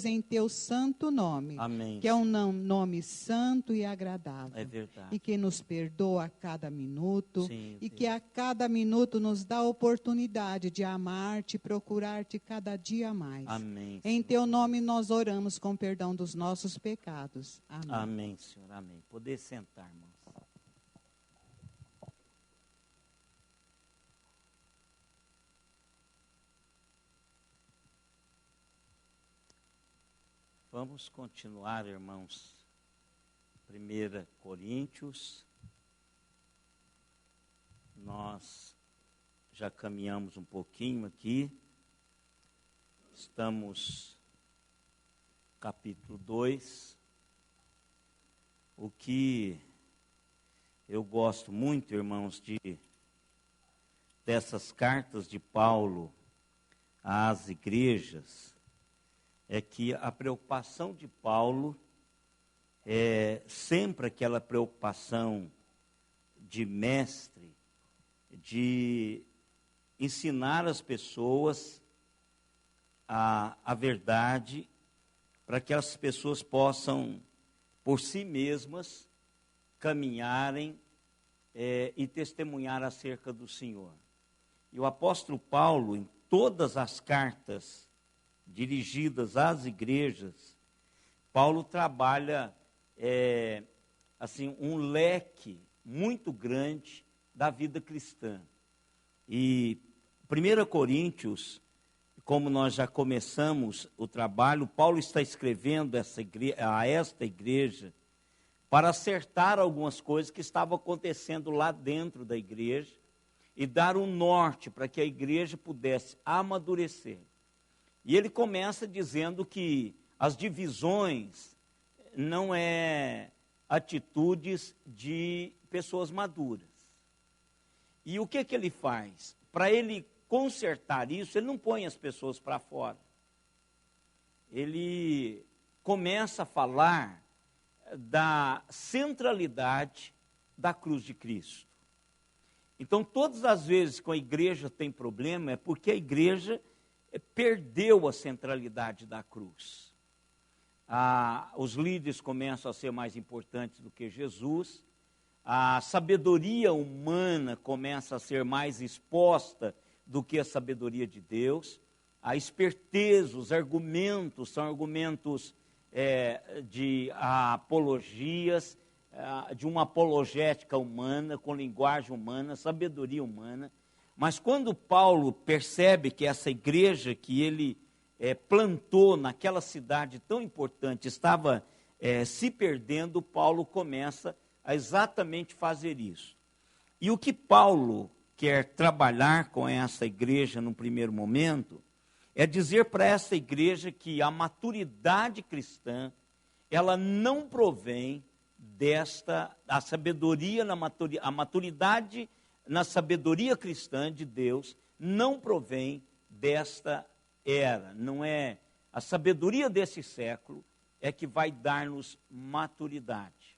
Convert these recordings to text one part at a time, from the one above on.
em teu santo nome, Amém. que é um nome santo e agradável. É verdade. E que nos perdoa a cada minuto, Sim, e Deus. que a cada minuto nos dá a oportunidade de amar-te e procurar-te cada dia mais. Amém. Em Senhor. teu nome nós oramos com perdão dos nossos pecados. Amém. Amém, Senhor. Amém. Poder sentar, irmãos. Vamos continuar, irmãos. 1 Coríntios. Nós já caminhamos um pouquinho aqui. Estamos no capítulo 2. O que eu gosto muito, irmãos, dessas cartas de Paulo às igrejas, é que a preocupação de Paulo é sempre aquela preocupação de mestre, de ensinar as pessoas a verdade, para que as pessoas possam, por si mesmas, caminharem e testemunhar acerca do Senhor. E o apóstolo Paulo, em todas as cartas dirigidas às igrejas, Paulo trabalha assim, um leque muito grande da vida cristã. E 1 Coríntios, como nós já começamos o trabalho, Paulo está escrevendo a esta igreja para acertar algumas coisas que estavam acontecendo lá dentro da igreja e dar um norte para que a igreja pudesse amadurecer. E ele começa dizendo que as divisões não é atitudes de pessoas maduras. E o que ele faz? Para ele consertar isso, ele não põe as pessoas para fora. Ele começa a falar da centralidade da cruz de Cristo. Então, todas as vezes que a igreja tem problema, é porque a igreja perdeu a centralidade da cruz. Os líderes começam a ser mais importantes do que Jesus, a sabedoria humana começa a ser mais exposta do que a sabedoria de Deus, a esperteza, os argumentos, são argumentos de apologias, de uma apologética humana, com linguagem humana, sabedoria humana. Mas quando Paulo percebe que essa igreja que ele plantou naquela cidade tão importante estava se perdendo, Paulo começa a exatamente fazer isso. E o que Paulo quer trabalhar com essa igreja no primeiro momento é dizer para essa igreja que a maturidade cristã, ela não provém a sabedoria, a maturidade na sabedoria cristã de Deus não provém desta era, não é a sabedoria desse século é que vai dar-nos maturidade.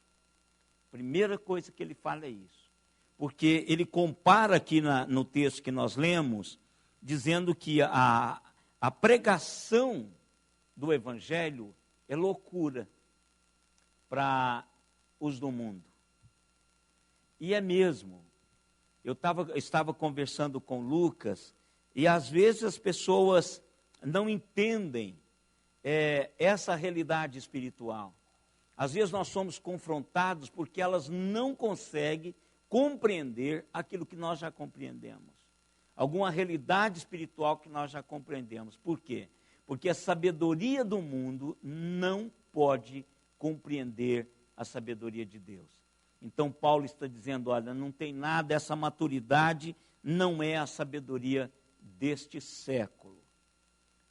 Primeira coisa que ele fala é isso, porque ele compara aqui no texto que nós lemos, dizendo que a pregação do evangelho é loucura para os do mundo. E é mesmo. Eu estava conversando com Lucas, e às vezes as pessoas não entendem essa realidade espiritual. Às vezes nós somos confrontados porque elas não conseguem compreender aquilo que nós já compreendemos. Alguma realidade espiritual que nós já compreendemos. Por quê? Porque a sabedoria do mundo não pode compreender a sabedoria de Deus. Então Paulo está dizendo, olha, não tem nada, essa maturidade não é a sabedoria deste século.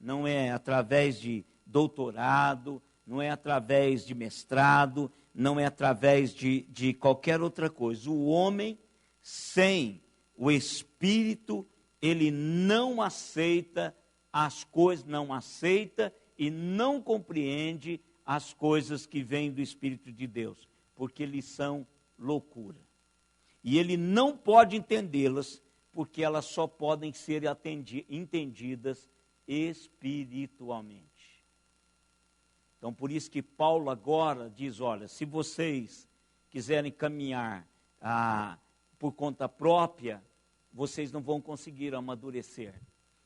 Não é através de doutorado, não é através de mestrado, não é através de qualquer outra coisa. O homem sem o Espírito, ele não aceita as coisas, não aceita e não compreende as coisas que vêm do Espírito de Deus, porque eles são loucura. E ele não pode entendê-las, porque elas só podem ser entendidas espiritualmente. Então, por isso que Paulo agora diz, olha, se vocês quiserem caminhar por conta própria, vocês não vão conseguir amadurecer.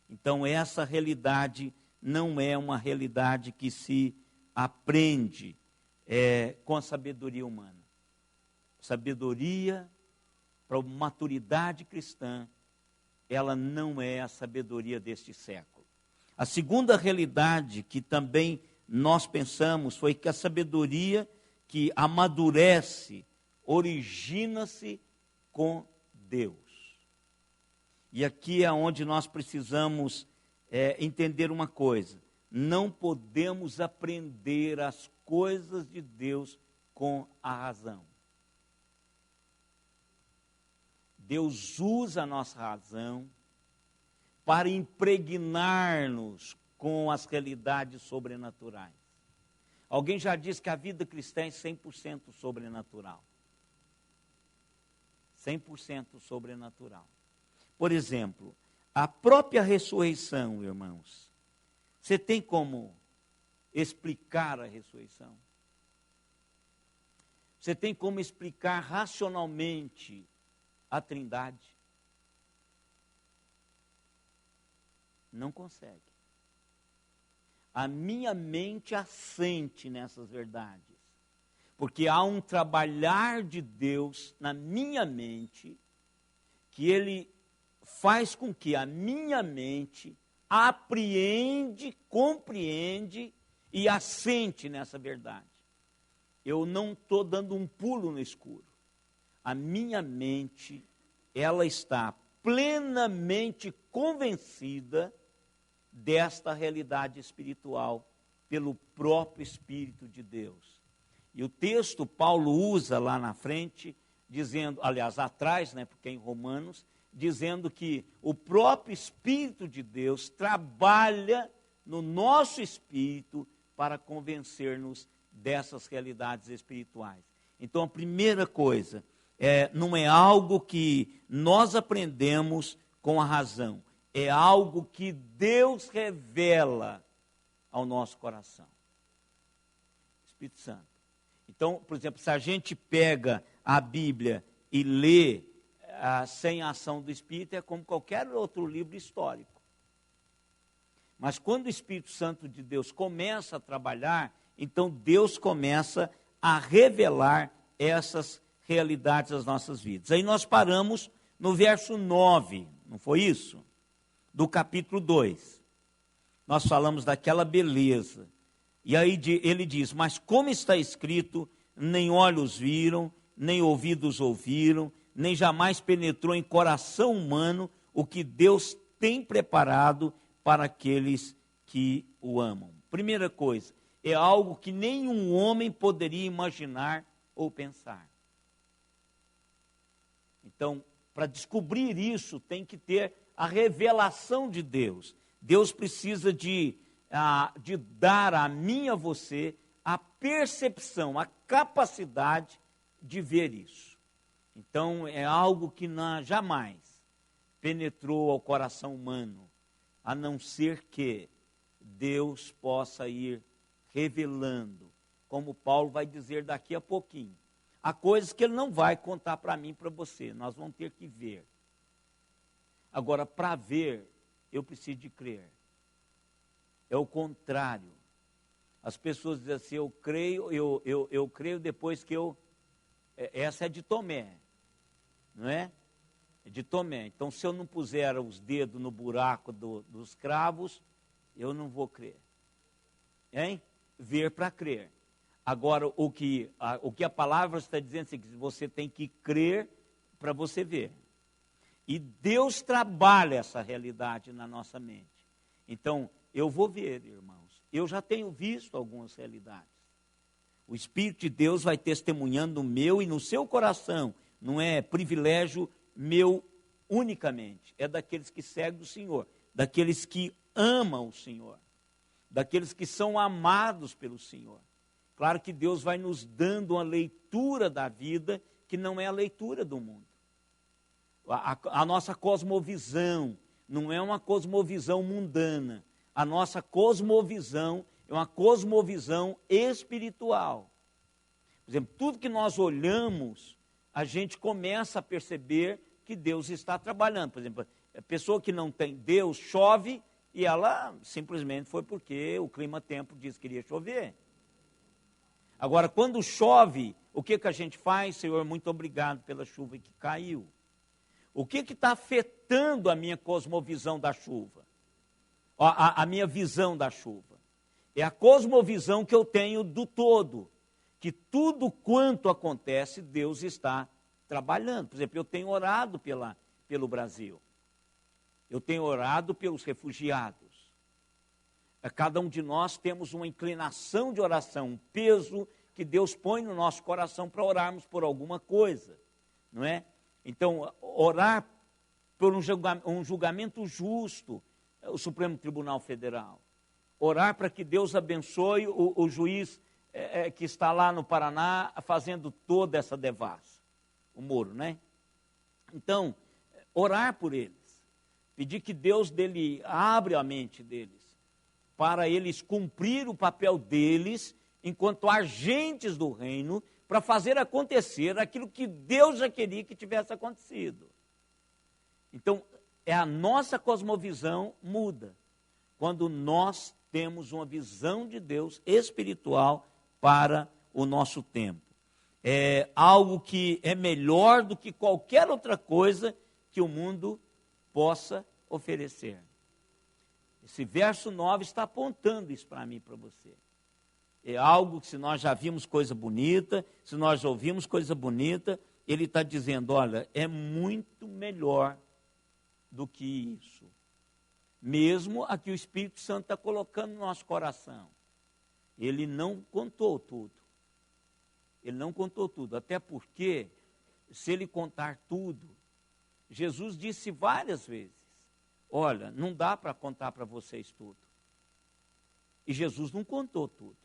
Então, essa realidade não é uma realidade que se aprende com a sabedoria humana. Sabedoria para a maturidade cristã, ela não é a sabedoria deste século. A segunda realidade que também nós pensamos foi que a sabedoria que amadurece origina-se com Deus. E aqui é onde nós precisamos entender uma coisa: não podemos aprender as coisas de Deus com a razão. Deus usa a nossa razão para impregnar-nos com as realidades sobrenaturais. Alguém já disse que a vida cristã é 100% sobrenatural. 100% sobrenatural. Por exemplo, a própria ressurreição, irmãos. Você tem como explicar a ressurreição? Você tem como explicar racionalmente a Trindade? Não consegue. A minha mente assente nessas verdades, porque há um trabalhar de Deus na minha mente, que Ele faz com que a minha mente apreende, compreende e assente nessa verdade. Eu não estou dando um pulo no escuro. A minha mente, ela está plenamente convencida desta realidade espiritual pelo próprio Espírito de Deus. E o texto Paulo usa lá na frente, dizendo, aliás, atrás, porque em Romanos, dizendo que o próprio Espírito de Deus trabalha no nosso espírito para convencer-nos dessas realidades espirituais. Então, a primeira coisa, não é algo que nós aprendemos com a razão, é algo que Deus revela ao nosso coração. Espírito Santo. Então, por exemplo, se a gente pega a Bíblia e lê sem a ação do Espírito, é como qualquer outro livro histórico. Mas quando o Espírito Santo de Deus começa a trabalhar, então Deus começa a revelar essas realidades às nossas vidas. Aí nós paramos no verso 9, não foi isso? Do capítulo 2. Nós falamos daquela beleza. E aí ele diz, mas como está escrito, nem olhos viram, nem ouvidos ouviram, nem jamais penetrou em coração humano o que Deus tem preparado para aqueles que o amam. Primeira coisa, é algo que nenhum homem poderia imaginar ou pensar. Então, para descobrir isso, tem que ter a revelação de Deus. Deus precisa de dar a mim e a você a percepção, a capacidade de ver isso. Então, é algo que jamais penetrou ao coração humano, a não ser que Deus possa ir revelando, como Paulo vai dizer daqui a pouquinho. Há coisas que ele não vai contar para mim e para você, nós vamos ter que ver. Agora, para ver, eu preciso de crer. É o contrário. As pessoas dizem assim, eu creio depois que eu... Essa é de Tomé, não é? É de Tomé. Então, se eu não puser os dedos no buraco dos cravos, eu não vou crer. Hein? Ver para crer. Agora, o que a palavra está dizendo é que você tem que crer para você ver. E Deus trabalha essa realidade na nossa mente. Então, eu vou ver, irmãos. Eu já tenho visto algumas realidades. O Espírito de Deus vai testemunhando no meu e no seu coração. Não é privilégio meu unicamente. É daqueles que seguem o Senhor. Daqueles que amam o Senhor. Daqueles que são amados pelo Senhor. Claro que Deus vai nos dando uma leitura da vida que não é a leitura do mundo. A nossa cosmovisão não é uma cosmovisão mundana. A nossa cosmovisão é é uma cosmovisão espiritual. Por exemplo, tudo que nós olhamos, a gente começa a perceber que Deus está trabalhando. Por exemplo, a pessoa que não tem Deus chove e ela simplesmente foi porque o clima-tempo diz que iria chover. Agora, quando chove, o que a gente faz? Senhor, muito obrigado pela chuva que caiu. O que está afetando a minha cosmovisão da chuva? A minha visão da chuva? É a cosmovisão que eu tenho do todo. Que tudo quanto acontece, Deus está trabalhando. Por exemplo, eu tenho orado pelo Brasil. Eu tenho orado pelos refugiados. Cada um de nós temos uma inclinação de oração, um peso que Deus põe no nosso coração para orarmos por alguma coisa, não é? Então, orar por um julgamento justo, o Supremo Tribunal Federal. Orar para que Deus abençoe o juiz que está lá no Paraná fazendo toda essa devassa, o Moro, né? Então, orar por eles, pedir que Deus dele abra a mente deles, para eles cumprir o papel deles enquanto agentes do reino, para fazer acontecer aquilo que Deus já queria que tivesse acontecido. Então, a nossa cosmovisão muda quando nós temos uma visão de Deus espiritual para o nosso tempo. É algo que é melhor do que qualquer outra coisa que o mundo possa oferecer. Esse verso 9 está apontando isso para mim e para você. É algo que, se nós já vimos coisa bonita, se nós já ouvimos coisa bonita, ele está dizendo, olha, é muito melhor do que isso. Mesmo a que o Espírito Santo está colocando no nosso coração. Ele não contou tudo. Ele não contou tudo, até porque, se ele contar tudo, Jesus disse várias vezes, olha, não dá para contar para vocês tudo. E Jesus não contou tudo.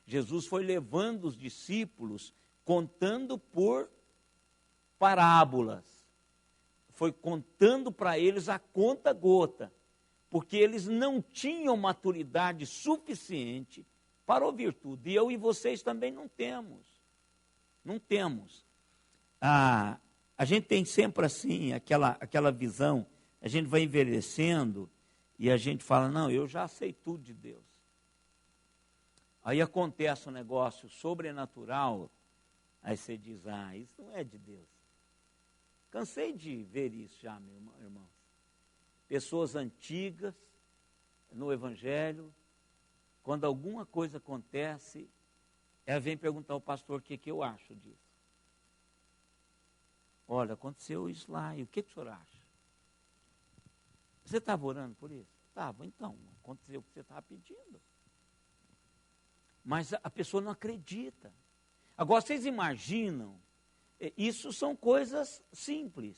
Jesus foi levando os discípulos, contando por parábolas. Foi contando para eles a conta-gota, porque eles não tinham maturidade suficiente para ouvir tudo. E eu e vocês também não temos. Não temos. A gente tem sempre assim, aquela visão, a gente vai envelhecendo e a gente fala, não, eu já sei tudo de Deus. Aí acontece um negócio sobrenatural, aí você diz, isso não é de Deus. Cansei de ver isso já, meu irmão. Pessoas antigas no Evangelho, quando alguma coisa acontece, ela vem perguntar ao pastor o que eu acho disso. Olha, aconteceu isso lá, e o que o senhor acha? Você estava orando por isso? Estava, então, aconteceu o que você estava pedindo. Mas a pessoa não acredita. Agora, vocês imaginam, isso são coisas simples.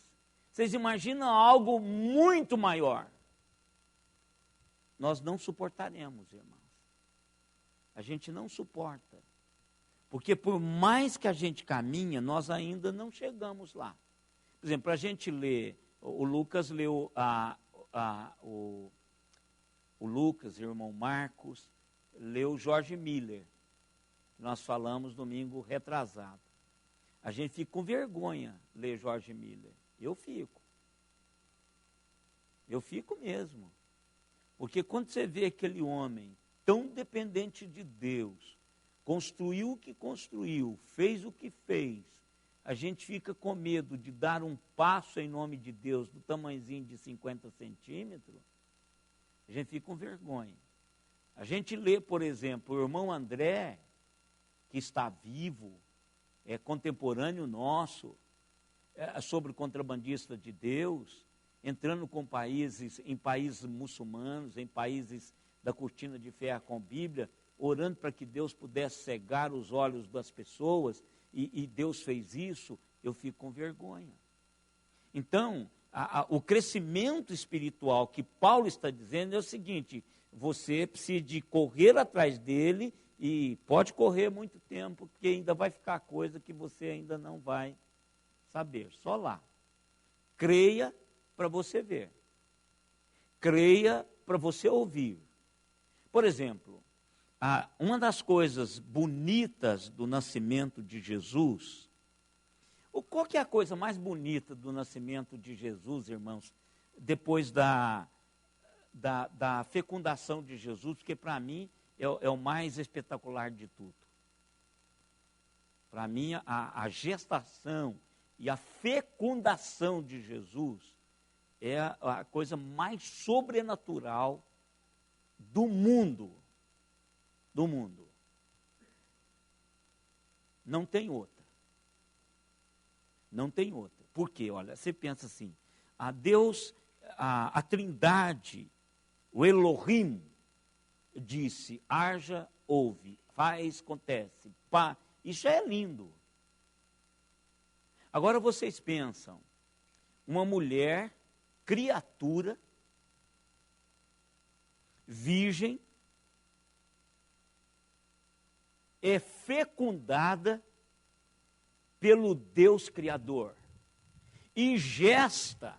Vocês imaginam algo muito maior. Nós não suportaremos, irmãos. A gente não suporta. Porque por mais que a gente caminha, nós ainda não chegamos lá. Por exemplo, para a gente ler, o Lucas leu o Lucas, o irmão Marcos, leu George Miller, que nós falamos domingo retrasado. A gente fica com vergonha ler George Miller. Eu fico. Eu fico mesmo. Porque quando você vê aquele homem tão dependente de Deus, construiu o que construiu, fez o que fez, a gente fica com medo de dar um passo em nome de Deus do tamanhozinho de 50 centímetros, a gente fica com vergonha. A gente lê, por exemplo, o irmão André, que está vivo, é contemporâneo nosso, sobre o contrabandista de Deus, entrando em países muçulmanos, em países da cortina de ferro com Bíblia, orando para que Deus pudesse cegar os olhos das pessoas, e Deus fez isso, eu fico com vergonha. Então, o crescimento espiritual que Paulo está dizendo é o seguinte, você precisa de correr atrás dele, e pode correr muito tempo, porque ainda vai ficar coisa que você ainda não vai saber, só lá. Creia para você ver. Creia para você ouvir. Por exemplo, uma das coisas bonitas do nascimento de Jesus, qual que é a coisa mais bonita do nascimento de Jesus, irmãos, depois da fecundação de Jesus, porque para mim é o mais espetacular de tudo. Para mim, a gestação e a fecundação de Jesus é a coisa mais sobrenatural do mundo. Do mundo. Não tem outra. Não tem outra. Por quê? Olha, você pensa assim, a Deus, a Trindade, o Elohim, disse, haja, ouve, faz, acontece, pá. Isso é lindo. Agora vocês pensam, uma mulher, criatura, virgem, é fecundada pelo Deus Criador e gesta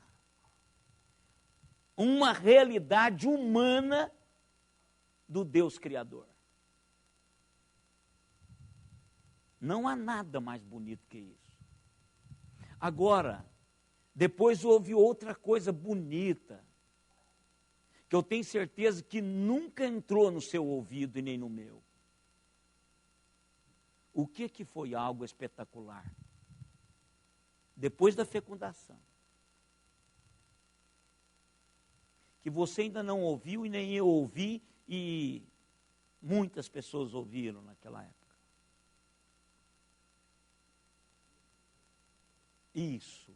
uma realidade humana do Deus Criador. Não há nada mais bonito que isso. Agora, depois houve outra coisa bonita, que eu tenho certeza que nunca entrou no seu ouvido e nem no meu. O que foi algo espetacular? Depois da fecundação. Que você ainda não ouviu e nem eu ouvi, e muitas pessoas ouviram naquela época. Isso.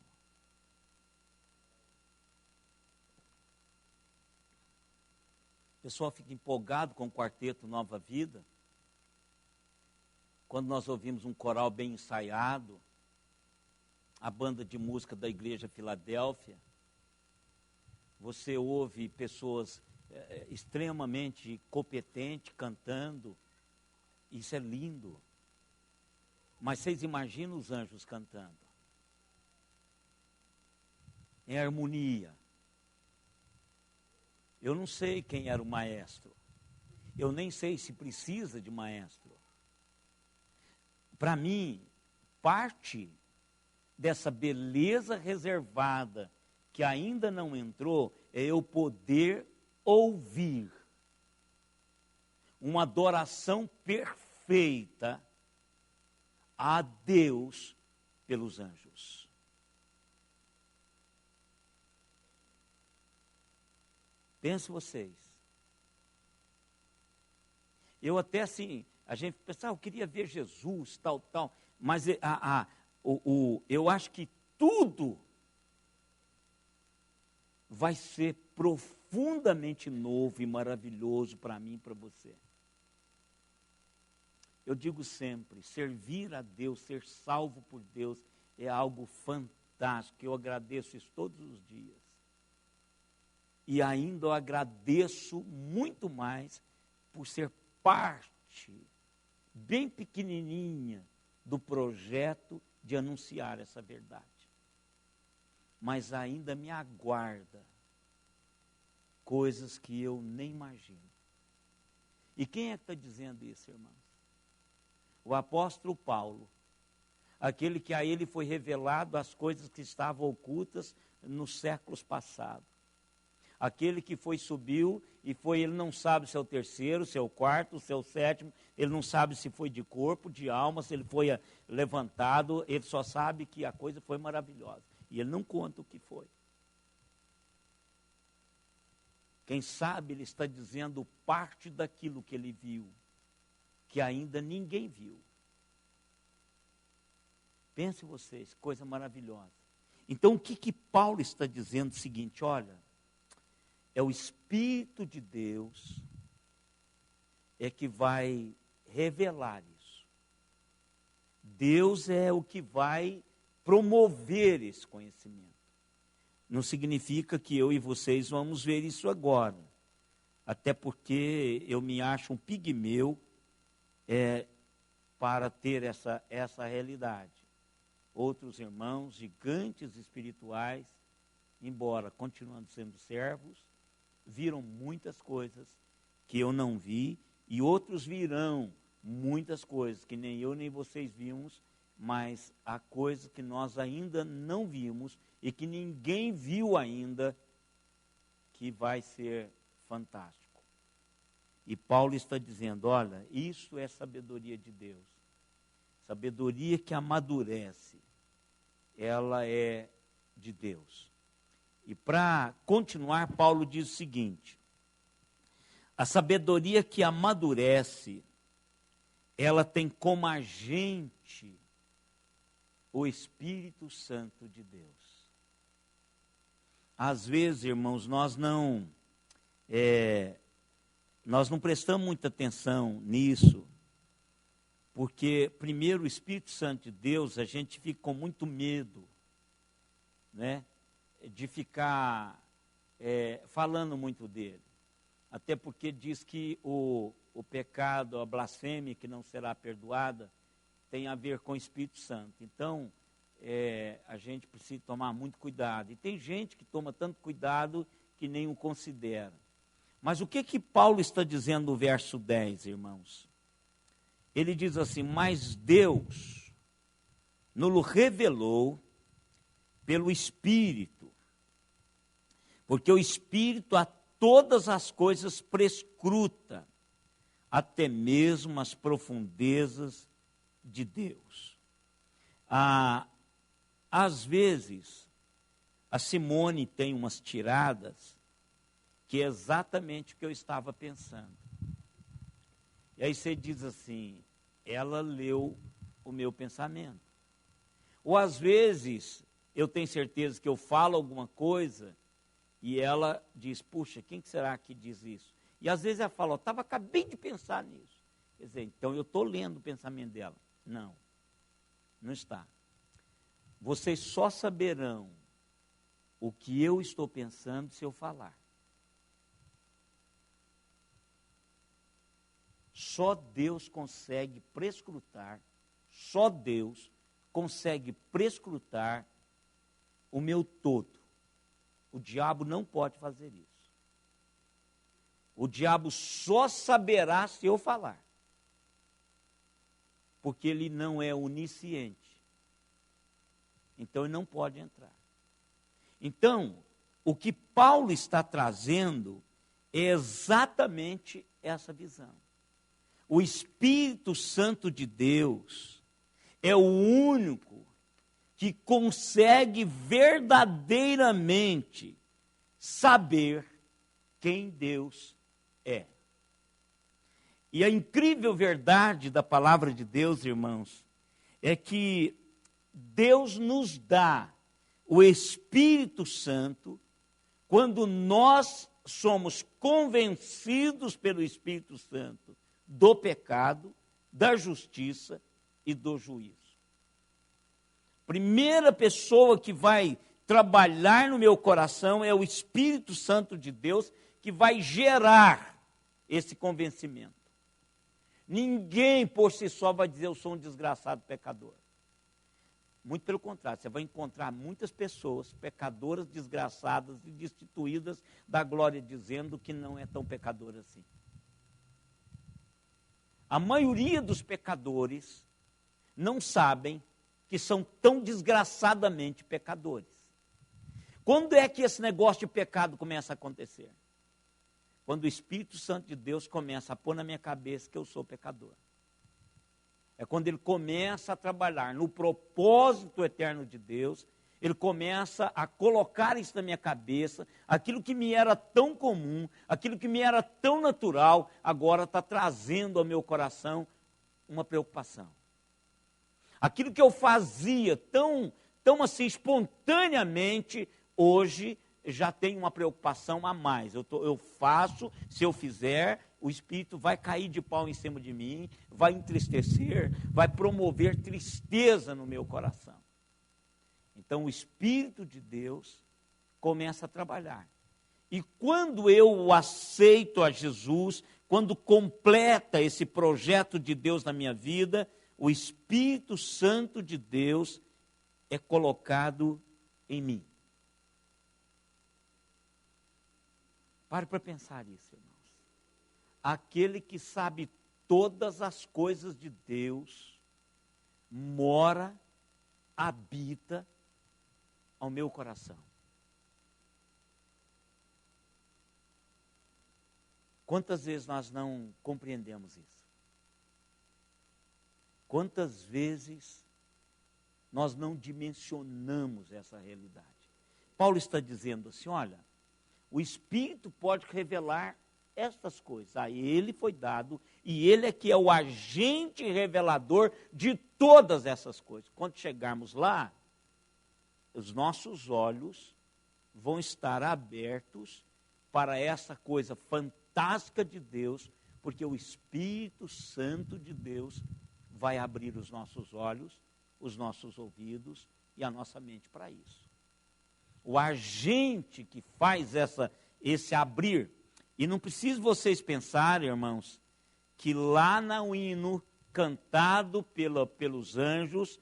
O pessoal fica empolgado com o quarteto Nova Vida. Quando nós ouvimos um coral bem ensaiado, a banda de música da Igreja Filadélfia, você ouve pessoas extremamente competentes cantando, isso é lindo. Mas vocês imaginam os anjos cantando? Em harmonia. Eu não sei quem era o maestro. Eu nem sei se precisa de maestro. Para mim, parte dessa beleza reservada que ainda não entrou é eu poder ouvir uma adoração perfeita a Deus pelos anjos. Pensem vocês. Eu até assim, a gente pensava, eu queria ver Jesus, tal, mas eu acho que tudo vai ser profundamente novo e maravilhoso para mim e para você. Eu digo sempre, servir a Deus, ser salvo por Deus é algo fantástico. Eu agradeço isso todos os dias. E ainda eu agradeço muito mais por ser parte, bem pequenininha, do projeto de anunciar essa verdade. Mas ainda me aguarda coisas que eu nem imagino. E quem é que está dizendo isso, irmãos? O apóstolo Paulo, aquele que a ele foi revelado as coisas que estavam ocultas nos séculos passados. Aquele que subiu e ele não sabe se é o terceiro, se é o quarto, se é o sétimo, ele não sabe se foi de corpo, de alma, se ele foi levantado, ele só sabe que a coisa foi maravilhosa. E ele não conta o que foi. Quem sabe ele está dizendo parte daquilo que ele viu, que ainda ninguém viu. Pense vocês, coisa maravilhosa. Então o que Paulo está dizendo? O seguinte, olha, é o Espírito de Deus é que vai revelar isso. Deus é o que vai promover esse conhecimento. Não significa que eu e vocês vamos ver isso agora. Até porque eu me acho um pigmeu para ter essa realidade. Outros irmãos, gigantes espirituais, embora continuando sendo servos, viram muitas coisas que eu não vi E outros virão, muitas coisas que nem eu nem vocês vimos, mas há coisas que nós ainda não vimos e que ninguém viu ainda, que vai ser fantástico. E Paulo está dizendo, olha, isso é sabedoria de Deus. Sabedoria que amadurece, ela é de Deus. E para continuar, Paulo diz o seguinte, a sabedoria que amadurece, ela tem como agente o Espírito Santo de Deus. Às vezes, irmãos, nós não prestamos muita atenção nisso, porque, primeiro, o Espírito Santo de Deus, a gente fica com muito medo, né, de ficar falando muito dele. Até porque diz que o pecado, a blasfêmia que não será perdoada, tem a ver com o Espírito Santo. Então, a gente precisa tomar muito cuidado. E tem gente que toma tanto cuidado que nem o considera. Mas o que Paulo está dizendo no verso 10, irmãos? Ele diz assim, mas Deus nos revelou pelo Espírito, porque o Espírito a todas as coisas prescruta, até mesmo as profundezas de Deus. Às vezes, a Simone tem umas tiradas que é exatamente o que eu estava pensando. E aí você diz assim, ela leu o meu pensamento. Ou às vezes, eu tenho certeza que eu falo alguma coisa e ela diz, puxa, quem será que diz isso? E às vezes ela fala, acabei de pensar nisso. Quer dizer, então eu estou lendo o pensamento dela. Não, não está. Vocês só saberão o que eu estou pensando se eu falar. Só Deus consegue prescrutar, só Deus consegue prescrutar o meu todo. O diabo não pode fazer isso. O diabo só saberá se eu falar. Porque ele não é onisciente. Então ele não pode entrar. Então, o que Paulo está trazendo é exatamente essa visão. O Espírito Santo de Deus é o único que consegue verdadeiramente saber quem Deus é. E a incrível verdade da palavra de Deus, irmãos, é que Deus nos dá o Espírito Santo quando nós somos convencidos pelo Espírito Santo do pecado, da justiça e do juízo. Primeira pessoa que vai trabalhar no meu coração é o Espírito Santo de Deus, que vai gerar esse convencimento. Ninguém por si só vai dizer eu sou um desgraçado pecador. Muito pelo contrário, você vai encontrar muitas pessoas pecadoras, desgraçadas e destituídas da glória, dizendo que não é tão pecador assim. A maioria dos pecadores não sabem que são tão desgraçadamente pecadores. Quando é que esse negócio de pecado começa a acontecer? Quando o Espírito Santo de Deus começa a pôr na minha cabeça que eu sou pecador. É quando ele começa a trabalhar no propósito eterno de Deus, ele começa a colocar isso na minha cabeça, aquilo que me era tão comum, aquilo que me era tão natural, agora está trazendo ao meu coração uma preocupação. Aquilo que eu fazia tão assim espontaneamente, hoje já tem uma preocupação a mais. Eu faço, se eu fizer, o Espírito vai cair de pau em cima de mim, vai entristecer, vai promover tristeza no meu coração. Então o Espírito de Deus começa a trabalhar. E quando eu o aceito a Jesus, quando completa esse projeto de Deus na minha vida, o Espírito Santo de Deus é colocado em mim. Pare para pensar isso, irmãos. aquele que sabe todas as coisas de Deus, mora, habita ao meu coração. Quantas vezes nós não compreendemos isso? Quantas vezes nós não dimensionamos essa realidade? Paulo está dizendo assim, olha, o Espírito pode revelar estas coisas. A ele foi dado, e ele é que é o agente revelador de todas essas coisas. Quando chegarmos lá, os nossos olhos vão estar abertos para essa coisa fantástica de Deus, porque o Espírito Santo de Deus vai abrir os nossos olhos, os nossos ouvidos e a nossa mente para isso. O agente que faz esse abrir, e não precisa vocês pensarem, irmãos, que lá no hino cantado pelos anjos,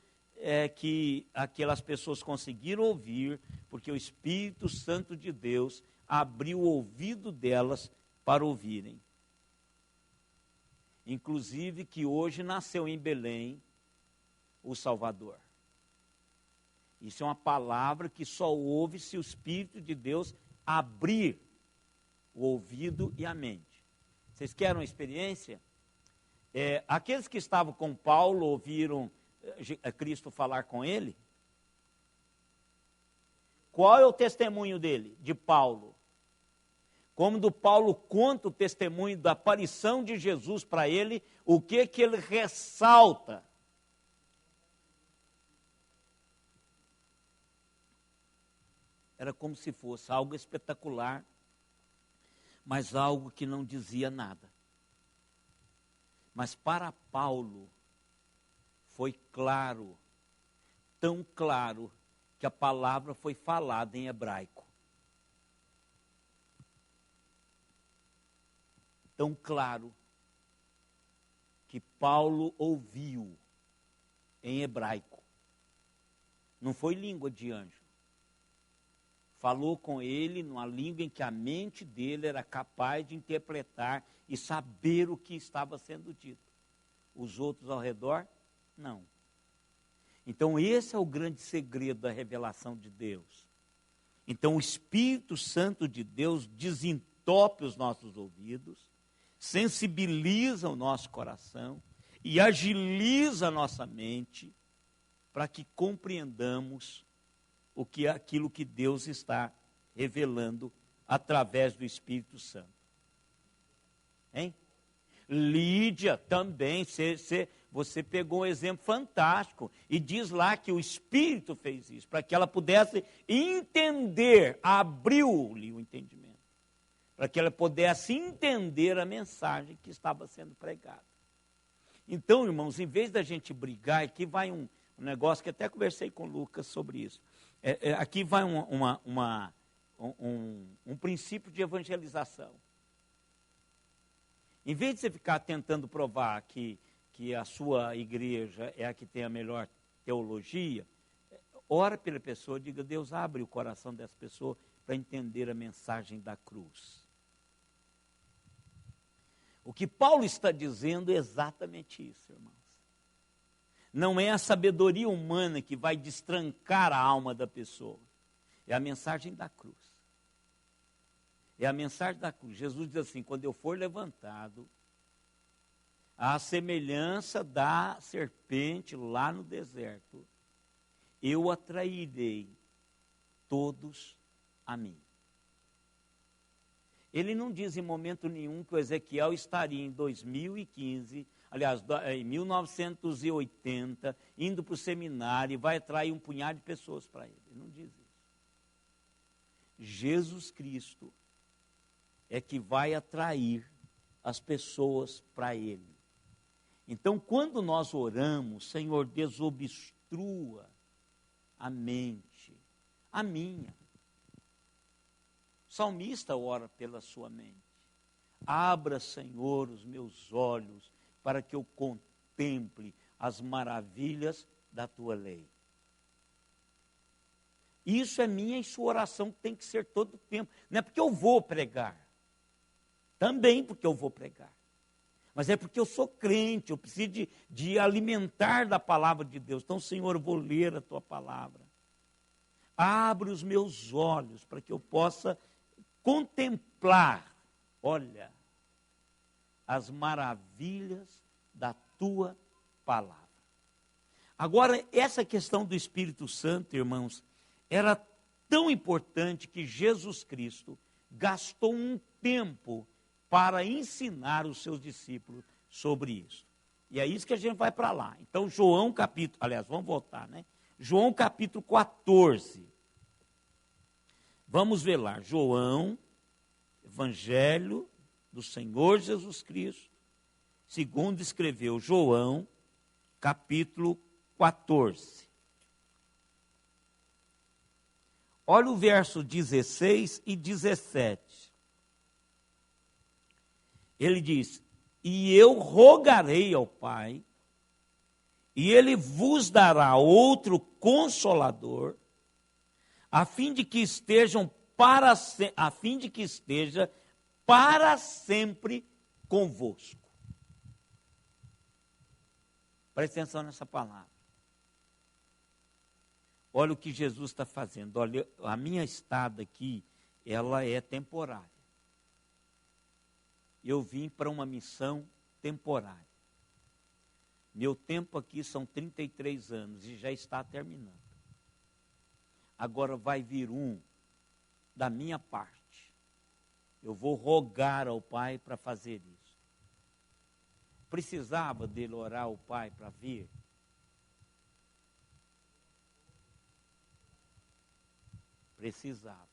que aquelas pessoas conseguiram ouvir, porque o Espírito Santo de Deus abriu o ouvido delas para ouvirem. Inclusive que hoje nasceu em Belém o Salvador. Isso é uma palavra que só ouve se o Espírito de Deus abrir o ouvido e a mente. Vocês querem uma experiência? Aqueles que estavam com Paulo ouviram Cristo falar com ele? Qual é o testemunho dele, de Paulo? Quando Paulo conta o testemunho da aparição de Jesus para ele, o que ele ressalta? Era como se fosse algo espetacular, mas algo que não dizia nada. Mas para Paulo, foi claro, tão claro, que a palavra foi falada em hebraico. Tão claro, que Paulo ouviu em hebraico. Não foi língua de anjo. Falou com ele numa língua em que a mente dele era capaz de interpretar e saber o que estava sendo dito. Os outros ao redor, não. Então esse é o grande segredo da revelação de Deus. Então o Espírito Santo de Deus desentope os nossos ouvidos, sensibiliza o nosso coração e agiliza a nossa mente para que compreendamos aquilo que Deus está revelando através do Espírito Santo. Hein? Lídia também, você pegou um exemplo fantástico e diz lá que o Espírito fez isso, para que ela pudesse entender, abriu-lhe o entendimento, para que ela pudesse entender a mensagem que estava sendo pregada. Então, irmãos, em vez da gente brigar, aqui vai um negócio que até conversei com o Lucas sobre isso. Aqui vai um princípio de evangelização. Em vez de você ficar tentando provar que a sua igreja é a que tem a melhor teologia, ora pela pessoa, diga, Deus, abre o coração dessa pessoa para entender a mensagem da cruz. O que Paulo está dizendo é exatamente isso, irmãos. Não é a sabedoria humana que vai destrancar a alma da pessoa. É a mensagem da cruz. É a mensagem da cruz. Jesus diz assim, quando eu for levantado, à semelhança da serpente lá no deserto, eu atrairei todos a mim. Ele não diz em momento nenhum que o Ezequiel estaria em 2015, aliás, em 1980, indo para o seminário e vai atrair um punhado de pessoas para ele. Ele não diz isso. Jesus Cristo é que vai atrair as pessoas para ele. Então, quando nós oramos, Senhor, desobstrua a mente, a minha. O salmista ora pela sua mente. Abra, Senhor, os meus olhos para que eu contemple as maravilhas da tua lei. Isso é minha e sua oração que tem que ser todo o tempo. Não é porque eu vou pregar. Também porque eu vou pregar. Mas é porque eu sou crente, eu preciso de alimentar da palavra de Deus. Então, Senhor, eu vou ler a tua palavra. Abre os meus olhos para que eu possa contemplar, olha, as maravilhas da tua palavra. Agora, essa questão do Espírito Santo, irmãos, era tão importante que Jesus Cristo gastou um tempo para ensinar os seus discípulos sobre isso. E é isso que a gente vai para lá. Então, João capítulo, aliás, vamos voltar, né? João capítulo 14. Vamos ver lá, João, Evangelho do Senhor Jesus Cristo, segundo escreveu João, capítulo 14. Olha o verso 16 e 17. Ele diz: e eu rogarei ao Pai, e ele vos dará outro consolador, a fim de que esteja para sempre convosco. Preste atenção nessa palavra. Olha o que Jesus está fazendo. Olha, a minha estada aqui, ela é temporária. Eu vim para uma missão temporária. Meu tempo aqui são 33 anos e já está terminando. Agora vai vir um da minha parte. Eu vou rogar ao Pai para fazer isso. Precisava dele orar ao Pai para vir? Precisava.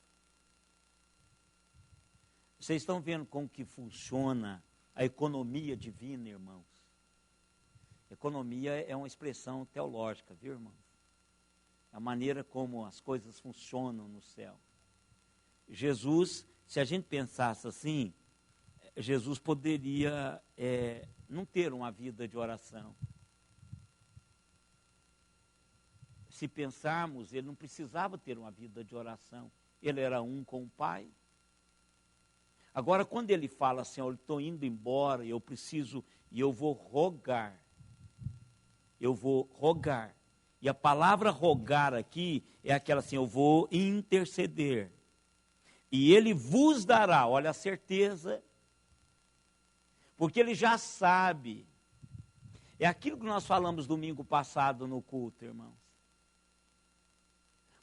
Vocês estão vendo como que funciona a economia divina, irmãos? Economia é uma expressão teológica, viu, irmãos? A maneira como as coisas funcionam no céu. Jesus, se a gente pensasse assim, Jesus poderia não ter uma vida de oração. Se pensarmos, ele não precisava ter uma vida de oração. Ele era um com o Pai. Agora, quando ele fala assim, eu estou indo embora, eu preciso, e eu vou rogar. Eu vou rogar. E a palavra rogar aqui é aquela assim, eu vou interceder. E ele vos dará, olha a certeza, porque ele já sabe. É aquilo que nós falamos domingo passado no culto, irmãos.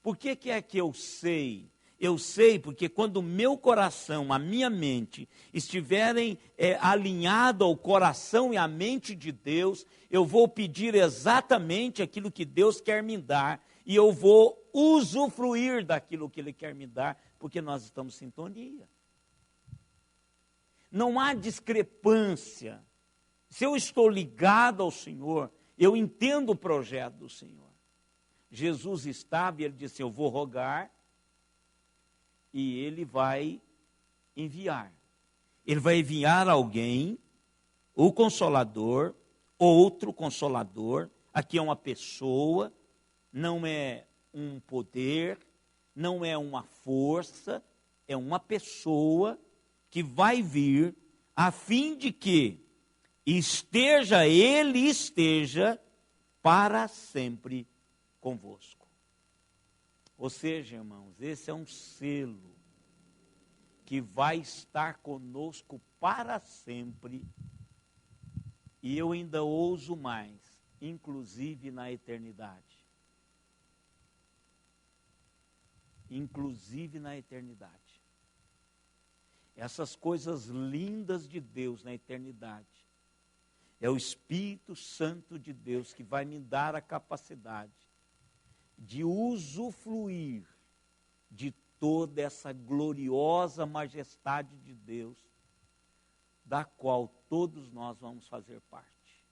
Por que é que eu sei? Eu sei porque quando o meu coração, a minha mente, estiverem alinhados ao coração e à mente de Deus, eu vou pedir exatamente aquilo que Deus quer me dar e eu vou usufruir daquilo que Ele quer me dar, porque nós estamos em sintonia. Não há discrepância. Se eu estou ligado ao Senhor, eu entendo o projeto do Senhor. Jesus estava e ele disse, eu vou rogar e ele vai enviar. Ele vai enviar alguém, o Consolador, outro Consolador. Aqui é uma pessoa, não é um poder, não é uma força, é uma pessoa que vai vir a fim de que ele esteja para sempre convosco. Ou seja, irmãos, esse é um selo que vai estar conosco para sempre. E eu ainda ouso mais, inclusive na eternidade. Inclusive na eternidade. Essas coisas lindas de Deus na eternidade. É o Espírito Santo de Deus que vai me dar a capacidade de usufruir de toda essa gloriosa majestade de Deus, da qual todos nós vamos fazer parte.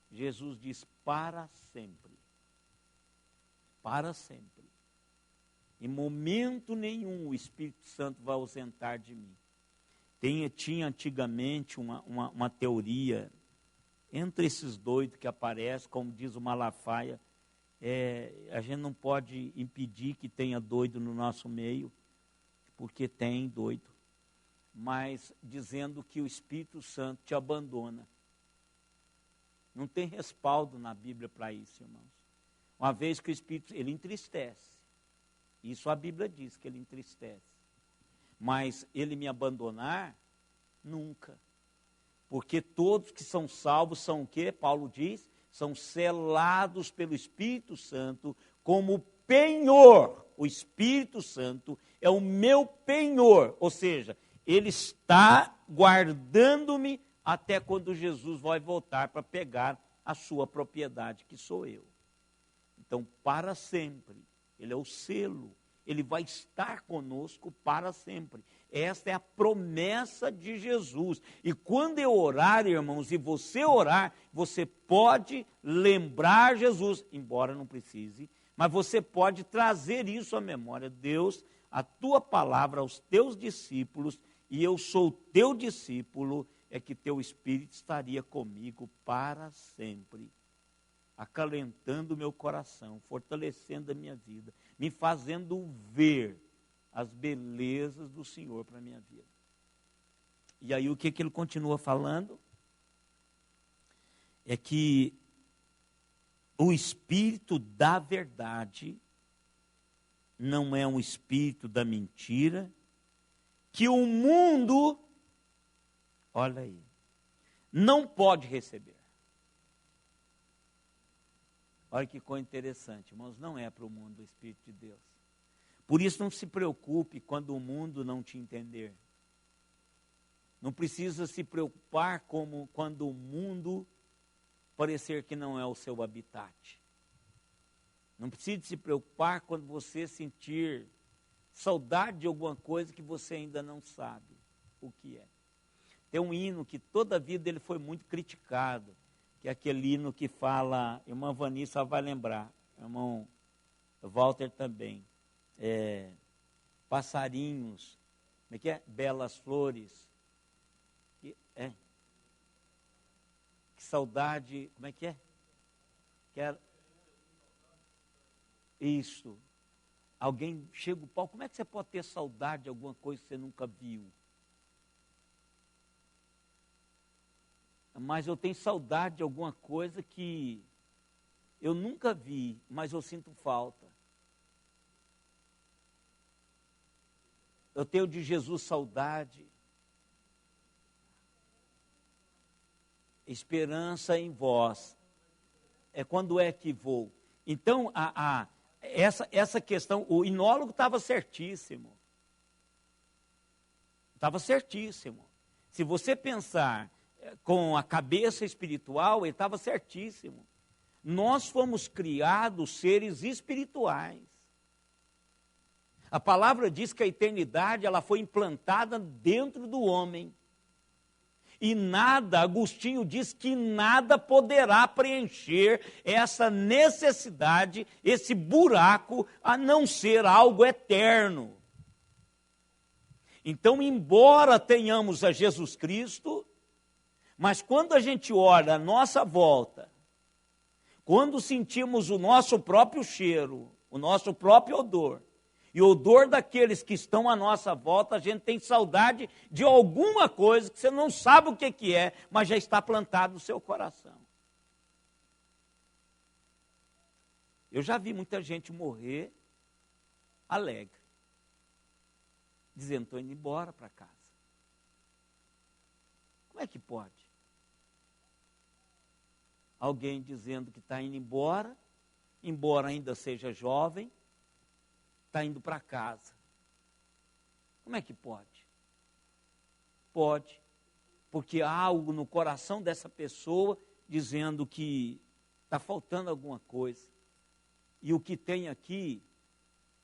Jesus diz, para sempre. Para sempre. Em momento nenhum o Espírito Santo vai ausentar de mim. Tinha antigamente uma teoria, entre esses doidos que aparecem, como diz o Malafaia, a gente não pode impedir que tenha doido no nosso meio, porque tem doido. mas dizendo que o Espírito Santo te abandona. Não tem respaldo na Bíblia para isso, irmãos. Uma vez que o Espírito, ele entristece. Isso a Bíblia diz, que ele entristece. Mas ele me abandonar, nunca. Porque todos que são salvos são o quê? Paulo diz, são selados pelo Espírito Santo como penhor. O Espírito Santo é o meu penhor, ou seja, ele está guardando-me até quando Jesus vai voltar para pegar a sua propriedade, que sou eu. Então, para sempre, ele é o selo, ele vai estar conosco para sempre. Esta é a promessa de Jesus. E quando eu orar, irmãos, e você orar, você pode lembrar Jesus, embora não precise, mas você pode trazer isso à memória. Deus, a tua palavra aos teus discípulos, e eu sou teu discípulo, é que teu Espírito estaria comigo para sempre, acalentando o meu coração, fortalecendo a minha vida, me fazendo ver as belezas do Senhor para a minha vida. E aí o que ele continua falando? É que o Espírito da verdade não é um espírito da mentira, que o mundo, olha aí, não pode receber. Olha que coisa interessante, irmãos, não é para o mundo o Espírito de Deus. Por isso não se preocupe quando o mundo não te entender. Não precisa se preocupar quando o mundo parecer que não é o seu habitat. Não precisa se preocupar quando você sentir saudade de alguma coisa que você ainda não sabe o que é. Tem um hino que toda a vida ele foi muito criticado, que é aquele hino que fala, irmã Vanessa vai lembrar, irmão Walter também, passarinhos, como é que é? Belas flores, que saudade, como é que é? Isso. Alguém chega o pau, como é que você pode ter saudade de alguma coisa que você nunca viu? Mas eu tenho saudade de alguma coisa que eu nunca vi, mas eu sinto falta. Eu tenho de Jesus saudade. Esperança em vós. É quando é que vou. Então, essa questão, o inólogo estava certíssimo. Estava certíssimo. Se você pensar com a cabeça espiritual, ele estava certíssimo. Nós fomos criados seres espirituais. A palavra diz que a eternidade ela foi implantada dentro do homem. E nada, Agostinho diz que nada poderá preencher essa necessidade, esse buraco, a não ser algo eterno. Então, embora tenhamos a Jesus Cristo, mas quando a gente olha à nossa volta, quando sentimos o nosso próprio cheiro, o nosso próprio odor, e o odor daqueles que estão à nossa volta, a gente tem saudade de alguma coisa que você não sabe o que é, mas já está plantado no seu coração. Eu já vi muita gente morrer alegre, dizendo, estou indo embora para casa. Como é que pode? Alguém dizendo que está indo embora ainda seja jovem, está indo para casa. Como é que pode? Pode, porque há algo no coração dessa pessoa dizendo que está faltando alguma coisa. E o que tem aqui,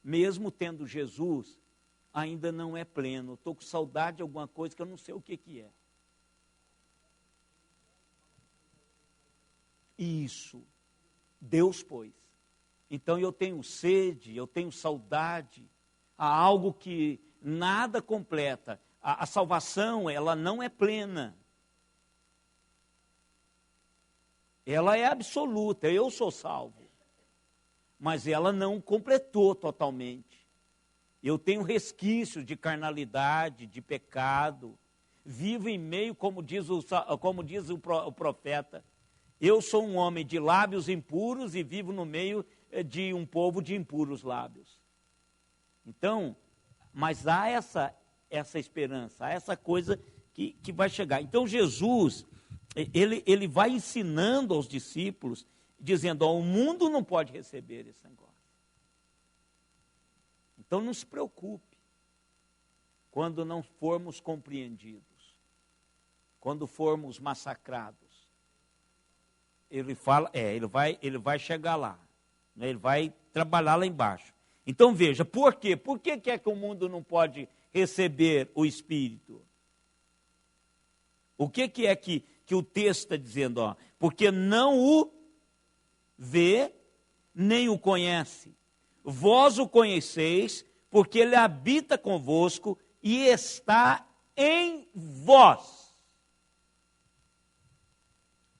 mesmo tendo Jesus, ainda não é pleno. Estou com saudade de alguma coisa que eu não sei o que é. Isso, Deus pôs. Então eu tenho sede, eu tenho saudade, há algo que nada completa. A salvação, ela não é plena. Ela é absoluta, eu sou salvo. Mas ela não completou totalmente. Eu tenho resquícios de carnalidade, de pecado. Vivo em meio, como diz o profeta, eu sou um homem de lábios impuros e vivo no meio de um povo de impuros lábios. Então, mas há essa esperança, há essa coisa que vai chegar. Então Jesus, ele vai ensinando aos discípulos, dizendo, ó, o mundo não pode receber esse negócio. Então não se preocupe quando não formos compreendidos, quando formos massacrados. Ele fala, ele vai chegar lá, né? Ele vai trabalhar lá embaixo. Então veja, por quê? Por que é que o mundo não pode receber o Espírito? O que é que o texto está dizendo? Ó? Porque não o vê, nem o conhece. Vós o conheceis, porque ele habita convosco e está em vós.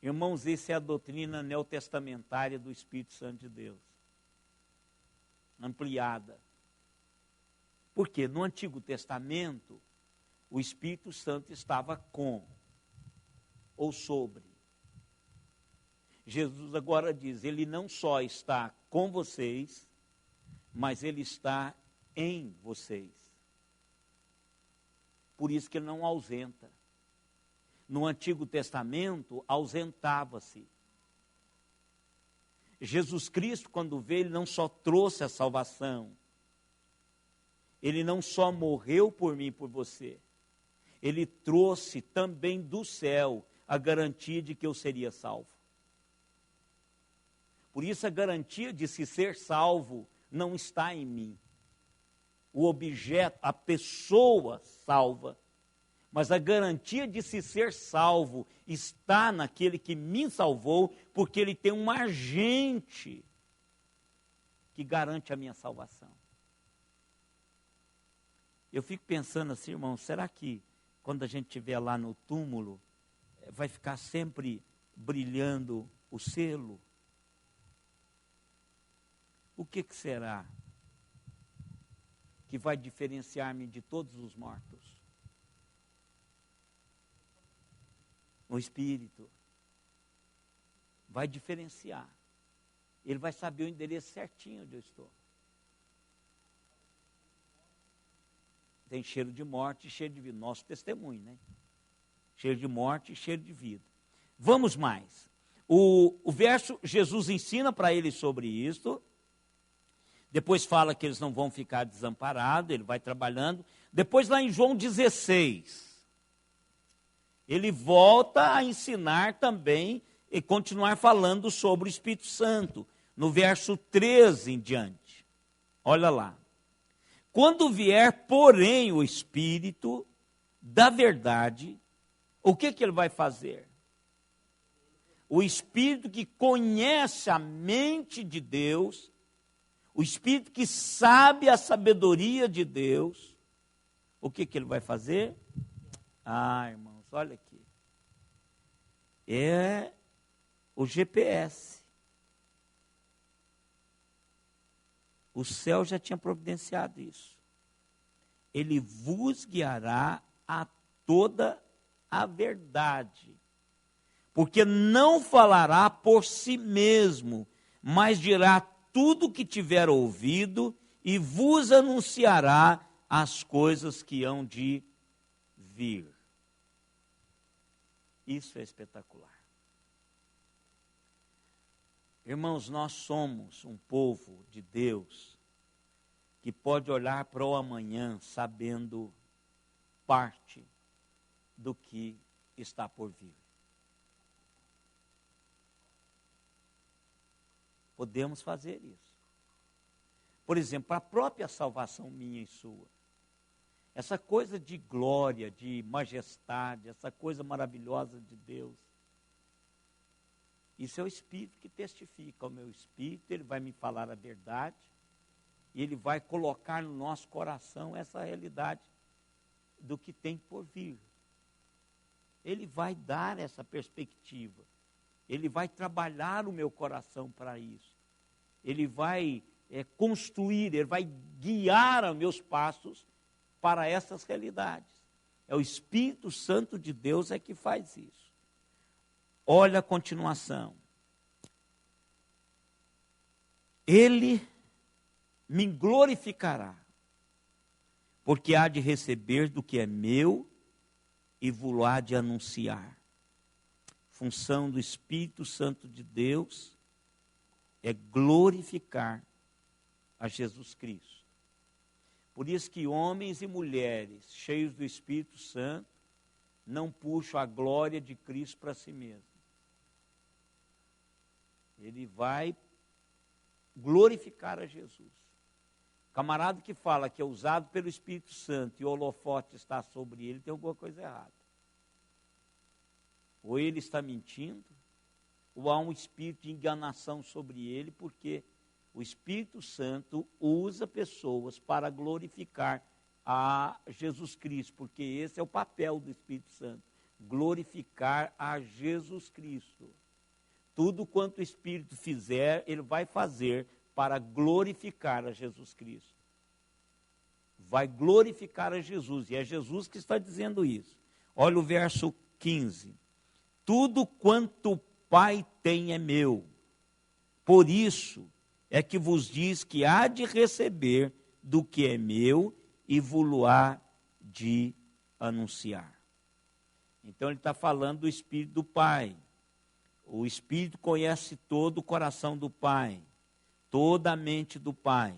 Irmãos, essa é a doutrina neotestamentária do Espírito Santo de Deus. Ampliada. Porque no Antigo Testamento, o Espírito Santo estava com, ou sobre. Jesus agora diz, ele não só está com vocês, mas ele está em vocês. Por isso que ele não ausenta. No Antigo Testamento, ausentava-se. Jesus Cristo, quando veio, ele não só trouxe a salvação, ele não só morreu por mim e por você, ele trouxe também do céu a garantia de que eu seria salvo. Por isso a garantia de se ser salvo não está em mim. O objeto, a pessoa salva, mas a garantia de se ser salvo está naquele que me salvou, porque ele tem um agente que garante a minha salvação. Eu fico pensando assim, irmão, será que quando a gente estiver lá no túmulo, vai ficar sempre brilhando o selo? O que será que vai diferenciar-me de todos os mortos? O Espírito vai diferenciar. Ele vai saber o endereço certinho onde eu estou. Tem cheiro de morte e cheiro de vida. Nosso testemunho, né? Cheiro de morte e cheiro de vida. Vamos mais. O verso, Jesus ensina para eles sobre isto. Depois fala que eles não vão ficar desamparados, ele vai trabalhando. Depois lá em João 16, ele volta a ensinar também e continuar falando sobre o Espírito Santo. No verso 13 em diante. Olha lá. Quando vier, porém, o Espírito da verdade, o que ele vai fazer? O Espírito que conhece a mente de Deus, o Espírito que sabe a sabedoria de Deus, o que ele vai fazer? Ah, irmãos, olha aqui. É o GPS. O céu já tinha providenciado isso. Ele vos guiará a toda a verdade. Porque não falará por si mesmo, mas dirá tudo o que tiver ouvido e vos anunciará as coisas que hão de vir. Isso é espetacular. Irmãos, nós somos um povo de Deus que pode olhar para o amanhã sabendo parte do que está por vir. Podemos fazer isso. Por exemplo, a própria salvação minha e sua. Essa coisa de glória, de majestade, essa coisa maravilhosa de Deus. Isso é o Espírito que testifica. O meu Espírito, ele vai me falar a verdade e ele vai colocar no nosso coração essa realidade do que tem por vir. Ele vai dar essa perspectiva. Ele vai trabalhar o meu coração para isso. Ele vai construir, Ele vai guiar os meus passos para essas realidades. É o Espírito Santo de Deus é que faz isso. Olha a continuação. Ele me glorificará, porque há de receber do que é meu e vos há de anunciar. Função do Espírito Santo de Deus é glorificar a Jesus Cristo. Por isso que homens e mulheres cheios do Espírito Santo não puxam a glória de Cristo para si mesmo. Ele vai glorificar a Jesus. Camarada que fala que é usado pelo Espírito Santo e o holofote está sobre ele, tem alguma coisa errada. Ou ele está mentindo, ou há um espírito de enganação sobre ele, porque o Espírito Santo usa pessoas para glorificar a Jesus Cristo, porque esse é o papel do Espírito Santo, glorificar a Jesus Cristo. Tudo quanto o Espírito fizer, ele vai fazer para glorificar a Jesus Cristo. Vai glorificar a Jesus, e é Jesus que está dizendo isso. Olha o verso 15. Tudo quanto o Pai tem é meu, por isso é que vos diz que há de receber do que é meu e vos há de anunciar. Então ele está falando do Espírito do Pai. O Espírito conhece todo o coração do Pai, toda a mente do Pai.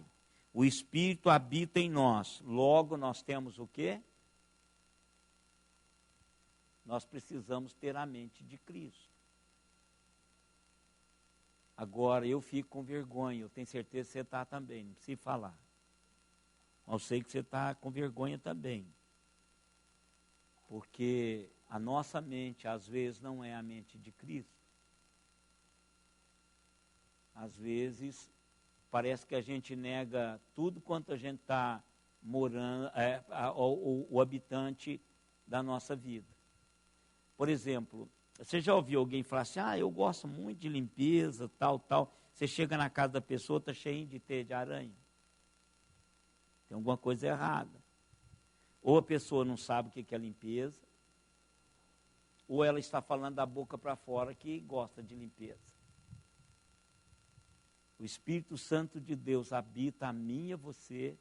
O Espírito habita em nós. Logo nós temos o quê? Nós precisamos ter a mente de Cristo. Agora eu fico com vergonha, eu tenho certeza que você está também, não precisa falar. Mas eu sei que você está com vergonha também. Porque a nossa mente, às vezes, não é a mente de Cristo. Às vezes, parece que a gente nega tudo quanto a gente está morando, o habitante da nossa vida. Por exemplo, você já ouviu alguém falar assim, eu gosto muito de limpeza, tal. Você chega na casa da pessoa, está cheio de teia de aranha. Tem alguma coisa errada. Ou a pessoa não sabe o que é limpeza, ou ela está falando da boca para fora que gosta de limpeza. O Espírito Santo de Deus habita a mim e a você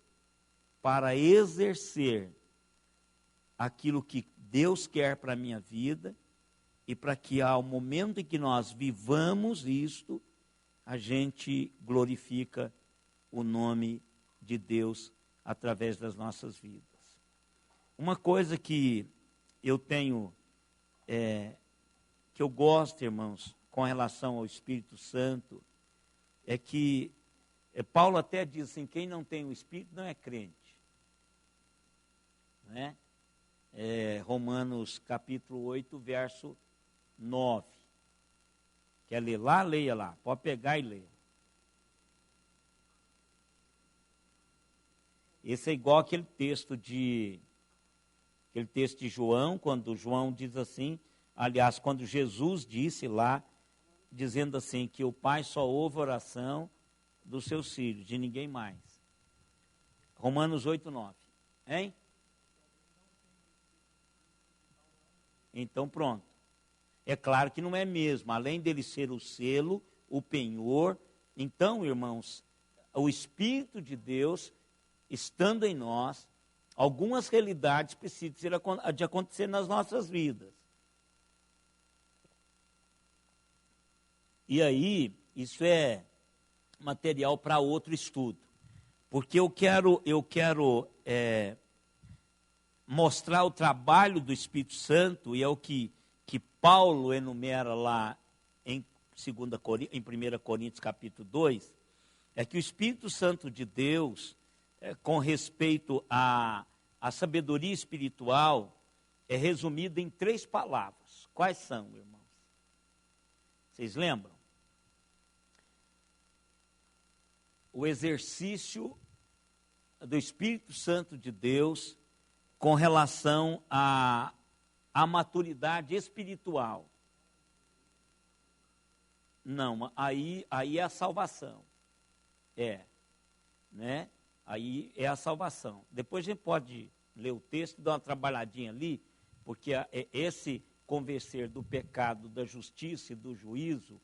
para exercer aquilo que Deus quer para a minha vida e para que ao momento em que nós vivamos isto, a gente glorifica o nome de Deus através das nossas vidas. Uma coisa que eu tenho, que eu gosto, irmãos, com relação ao Espírito Santo, é que Paulo até diz assim, quem não tem o Espírito não é crente. Não é? Romanos capítulo 8, verso 9. Quer ler lá? Leia lá. Pode pegar e ler. Esse é igual aquele texto de João, quando João diz assim, aliás, quando Jesus disse lá, dizendo assim, que o Pai só ouve a oração dos seus filhos, de ninguém mais. Romanos 8, 9. Hein? Então pronto. É claro que não é mesmo, além dele ser o selo, o penhor. Então, irmãos, o Espírito de Deus, estando em nós, algumas realidades precisam de acontecer nas nossas vidas. E aí, isso é material para outro estudo. Porque eu quero mostrar o trabalho do Espírito Santo, e é o que Paulo enumera lá em 1 Coríntios capítulo 2, é que o Espírito Santo de Deus, com respeito à sabedoria espiritual, é resumido em 3 palavras. Quais são, irmãos? Vocês lembram? O exercício do Espírito Santo de Deus com relação à maturidade espiritual. Não, aí é a salvação. né? Aí é a salvação. Depois a gente pode ler o texto e dar uma trabalhadinha ali, porque esse convencer do pecado, da justiça e do juízo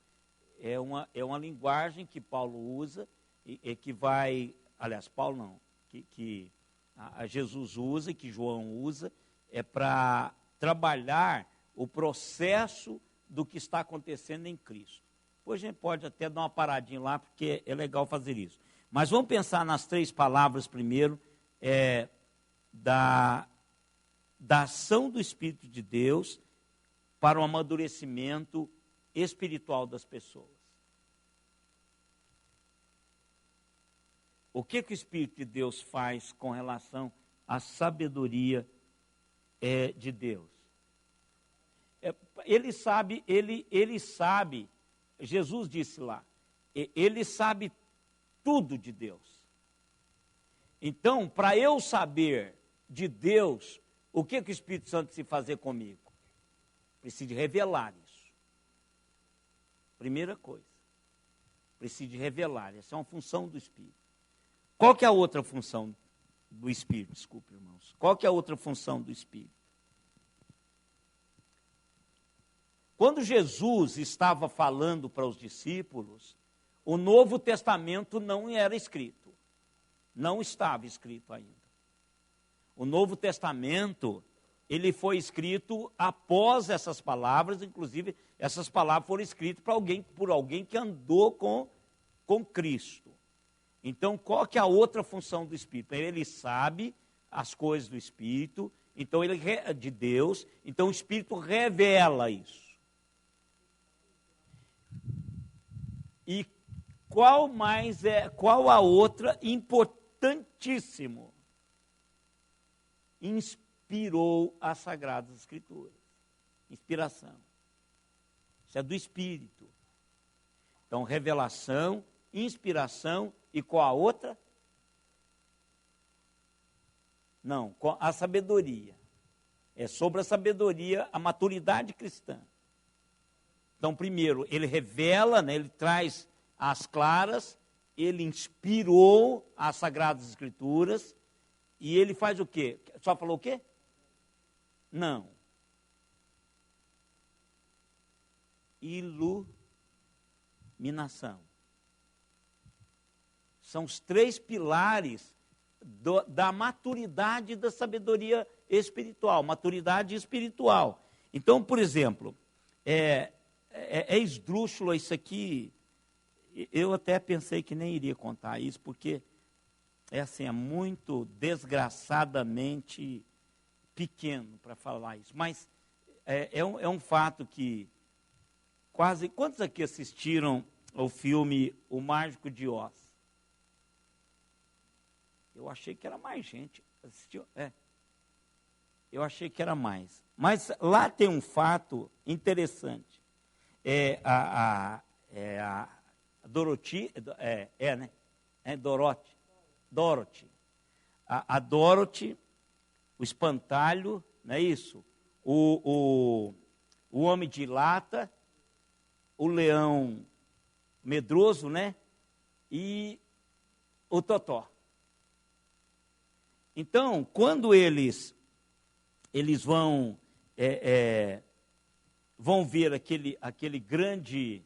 é uma linguagem que Paulo usa e que vai, aliás, Paulo não, que a Jesus usa e que João usa, é para trabalhar o processo do que está acontecendo em Cristo. Depois a gente pode até dar uma paradinha lá, porque é legal fazer isso. Mas vamos pensar nas 3 palavras primeiro, da ação do Espírito de Deus para o amadurecimento espiritual das pessoas. O que o Espírito de Deus faz com relação à sabedoria de Deus? Ele sabe, Jesus disse lá, ele sabe tudo de Deus. Então, para eu saber de Deus, o que o Espírito Santo precisa fazer comigo? Precisa revelar isso. Primeira coisa. Precisa revelar. Essa é uma função do Espírito. Qual que é a outra função do Espírito? Desculpe, irmãos. Qual que é a outra função do Espírito? Quando Jesus estava falando para os discípulos, o Novo Testamento não era escrito. Não estava escrito ainda. O Novo Testamento, ele foi escrito após essas palavras, inclusive essas palavras foram escritas por alguém que andou com Cristo. Então, qual que é a outra função do Espírito? Ele sabe as coisas do Espírito, então de Deus, então o Espírito revela isso. E qual a outra? Importantíssimo. Inspirou as Sagradas Escrituras. Inspiração. Isso é do Espírito. Então, revelação, inspiração e qual a outra? Não, a sabedoria. É sobre a sabedoria, a maturidade cristã. Então, primeiro, ele revela, né, ele traz as claras, ele inspirou as Sagradas Escrituras, e ele faz o quê? Só falou o quê? Não. Iluminação. São os 3 pilares da maturidade da sabedoria espiritual, maturidade espiritual. Então, por exemplo, é esdrúxulo isso aqui. Eu até pensei que nem iria contar isso, porque é muito desgraçadamente pequeno para falar isso. Mas é um fato que quase... Quantos aqui assistiram ao filme O Mágico de Oz? Eu achei que era mais gente. Assistiu? Eu achei que era mais. Mas lá tem um fato interessante. A Dorothy, né? Dorothy. A Dorothy, o espantalho, não é isso? O homem de lata, o leão medroso, né? E o Totó. Então, quando eles vão ver aquele grande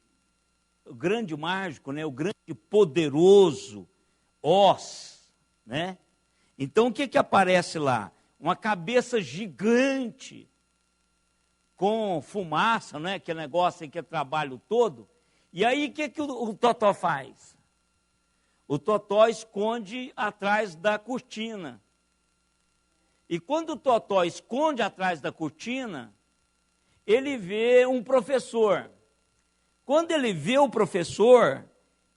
mágico, né? O grande poderoso Oz, né? Então, o que aparece lá? Uma cabeça gigante, com fumaça, né? Aquele negócio que é trabalho todo. E aí, o que o Totó faz? O Totó esconde atrás da cortina. E quando o Totó esconde atrás da cortina, ele vê um professor. Quando ele vê o professor,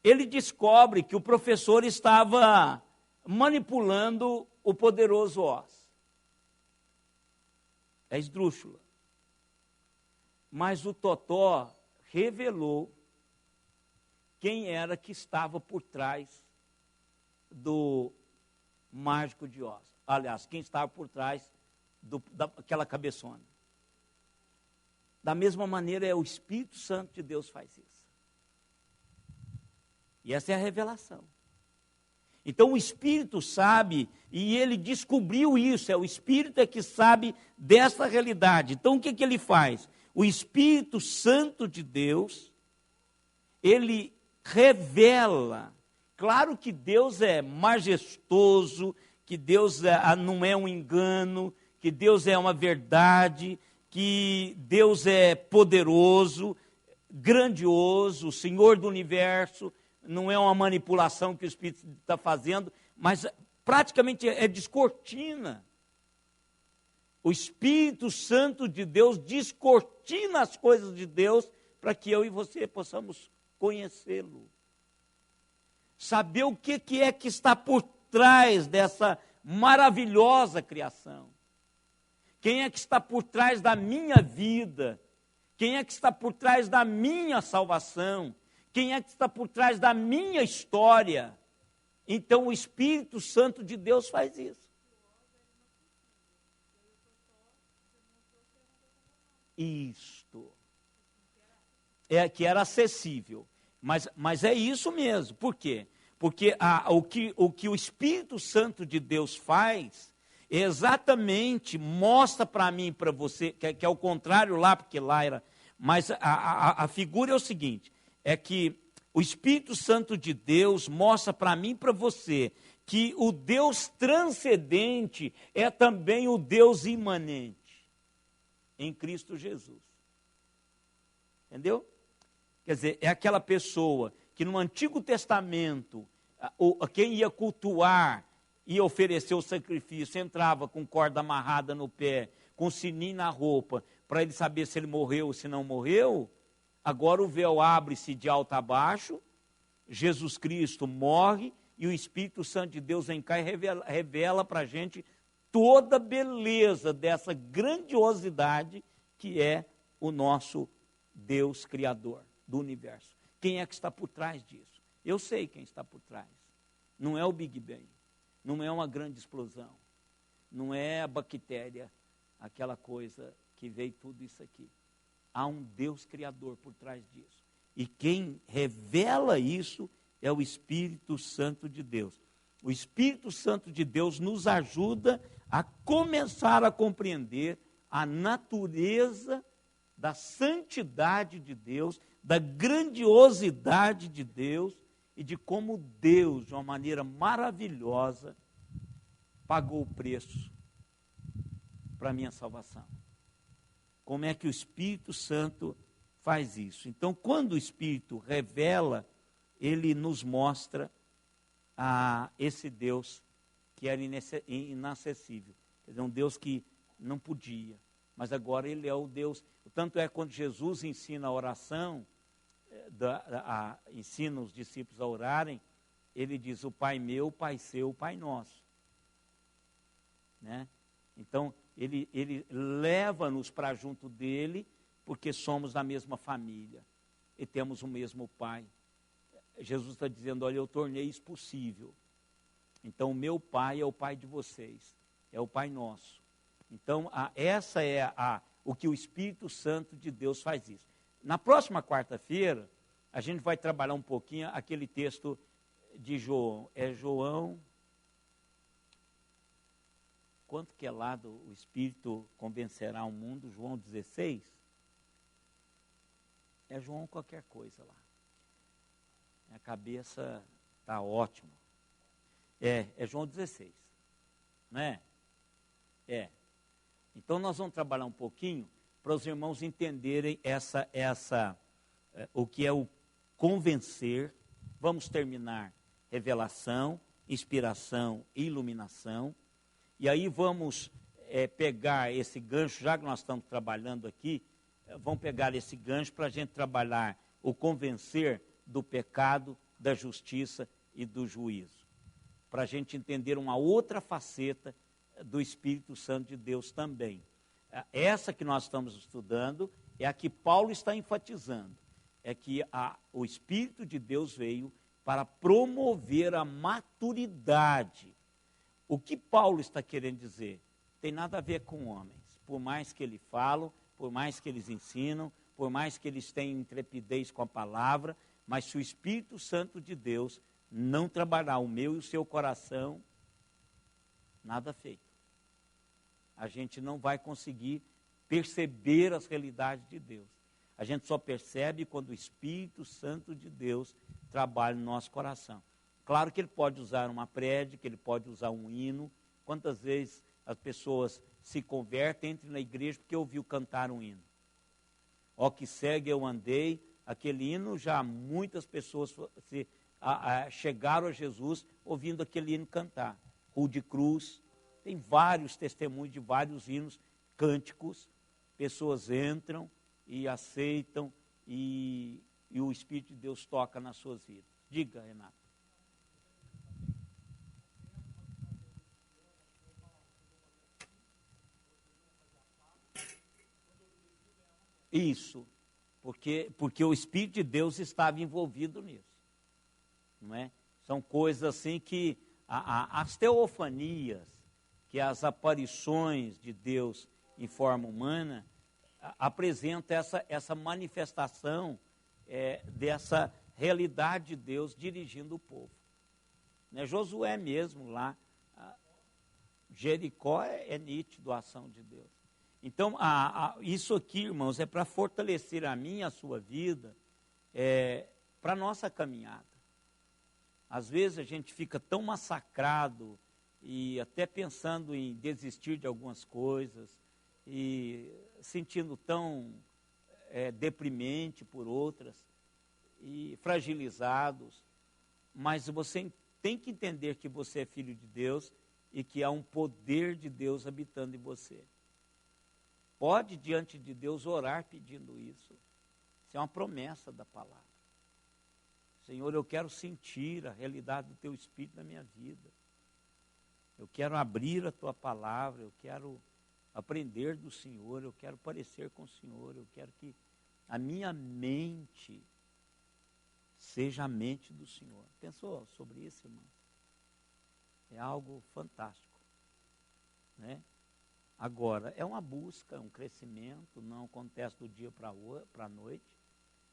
ele descobre que o professor estava manipulando o poderoso Oz. É esdrúxula. Mas o Totó revelou quem era que estava por trás do mágico de Oz. Aliás, quem estava por trás daquela cabeçona. Da mesma maneira, é o Espírito Santo de Deus faz isso. E essa é a revelação. Então o Espírito sabe, e ele descobriu isso, o Espírito é que sabe dessa realidade. Então o que ele faz? O Espírito Santo de Deus, ele revela. Claro que Deus é majestoso, que Deus não é um engano, que Deus é uma verdade, que Deus é poderoso, grandioso, Senhor do universo. Não é uma manipulação que o Espírito está fazendo, mas praticamente é descortina. O Espírito Santo de Deus descortina as coisas de Deus para que eu e você possamos conhecê-lo. Saber o que é que está por trás dessa maravilhosa criação. Quem é que está por trás da minha vida? Quem é que está por trás da minha salvação? Quem é que está por trás da minha história? Então o Espírito Santo de Deus faz isso. Isto. É que era acessível. Mas é isso mesmo. Por quê? Porque o que o Espírito Santo de Deus faz, exatamente mostra para mim e para você, que é o contrário lá, porque lá era... Mas a figura é o seguinte, é que o Espírito Santo de Deus mostra para mim e para você que o Deus transcendente é também o Deus imanente em Cristo Jesus. Entendeu? Quer dizer, é aquela pessoa que no Antigo Testamento, quem ia cultuar, ia oferecer o sacrifício, entrava com corda amarrada no pé, com sininho na roupa, para ele saber se ele morreu ou se não morreu. Agora o véu abre-se de alto a baixo, Jesus Cristo morre e o Espírito Santo de Deus vem cá e revela para a gente toda a beleza dessa grandiosidade que é o nosso Deus Criador do universo. Quem é que está por trás disso? Eu sei quem está por trás. Não é o Big Bang, não é uma grande explosão, não é a bactéria, aquela coisa que veio tudo isso aqui. Há um Deus Criador por trás disso. E quem revela isso é o Espírito Santo de Deus. O Espírito Santo de Deus nos ajuda a começar a compreender a natureza da santidade de Deus, da grandiosidade de Deus e de como Deus, de uma maneira maravilhosa, pagou o preço para a minha salvação. Como é que o Espírito Santo faz isso? Então, quando o Espírito revela, ele nos mostra esse Deus que era inacessível. Quer dizer, um Deus que não podia, mas agora ele é o Deus. Tanto é quando Jesus ensina a oração, ensina os discípulos a orarem, ele diz: o Pai meu, o Pai seu, o Pai nosso. Né? Então, ele leva-nos para junto dele, porque somos da mesma família e temos o mesmo Pai. Jesus está dizendo: olha, eu tornei isso possível. Então, o meu Pai é o Pai de vocês, é o Pai nosso. Então, essa é o que o Espírito Santo de Deus faz isso. Na próxima quarta-feira, a gente vai trabalhar um pouquinho aquele texto de João. É João... Quanto que é lá o Espírito convencerá o mundo? João 16? É João qualquer coisa lá. Minha cabeça está ótima. É João 16. Não é? É. Então nós vamos trabalhar um pouquinho para os irmãos entenderem o que é o convencer. Vamos terminar revelação, inspiração e iluminação. E aí vamos pegar esse gancho, já que nós estamos trabalhando aqui, vamos pegar esse gancho para a gente trabalhar o convencer do pecado, da justiça e do juízo. Para a gente entender uma outra faceta do Espírito Santo de Deus também. Essa que nós estamos estudando é a que Paulo está enfatizando. É que o Espírito de Deus veio para promover a maturidade. O que Paulo está querendo dizer? Tem nada a ver com homens. Por mais que eles falam, por mais que eles ensinam, por mais que eles tenham intrepidez com a palavra, mas se o Espírito Santo de Deus não trabalhar o meu e o seu coração, nada feito. A gente não vai conseguir perceber as realidades de Deus. A gente só percebe quando o Espírito Santo de Deus trabalha no nosso coração. Claro que ele pode usar uma prédica, ele pode usar um hino. Quantas vezes as pessoas se convertem, entram na igreja porque ouviu cantar um hino. Ó que segue eu andei, aquele hino já muitas pessoas chegaram a Jesus ouvindo aquele hino cantar. Rude Cruz, tem vários testemunhos de vários hinos, cânticos, pessoas entram e aceitam e o Espírito de Deus toca nas suas vidas. Diga, Renato. Isso, porque o Espírito de Deus estava envolvido nisso, não é? São coisas assim que as teofanias, que as aparições de Deus em forma humana, apresentam essa manifestação dessa realidade de Deus dirigindo o povo. Né? Josué mesmo lá, Jericó é nítido a ação de Deus. Então, isso aqui, irmãos, é para fortalecer a minha e a sua vida, para a nossa caminhada. Às vezes a gente fica tão massacrado e até pensando em desistir de algumas coisas e sentindo tão deprimente por outras e fragilizados. Mas você tem que entender que você é filho de Deus e que há um poder de Deus habitando em você. Pode, diante de Deus, orar pedindo isso. Isso é uma promessa da palavra. Senhor, eu quero sentir a realidade do Teu Espírito na minha vida. Eu quero abrir a Tua palavra, eu quero aprender do Senhor, eu quero parecer com o Senhor, eu quero que a minha mente seja a mente do Senhor. Pensou sobre isso, irmão? É algo fantástico, né? Agora, é uma busca, um crescimento, não acontece do dia para a noite,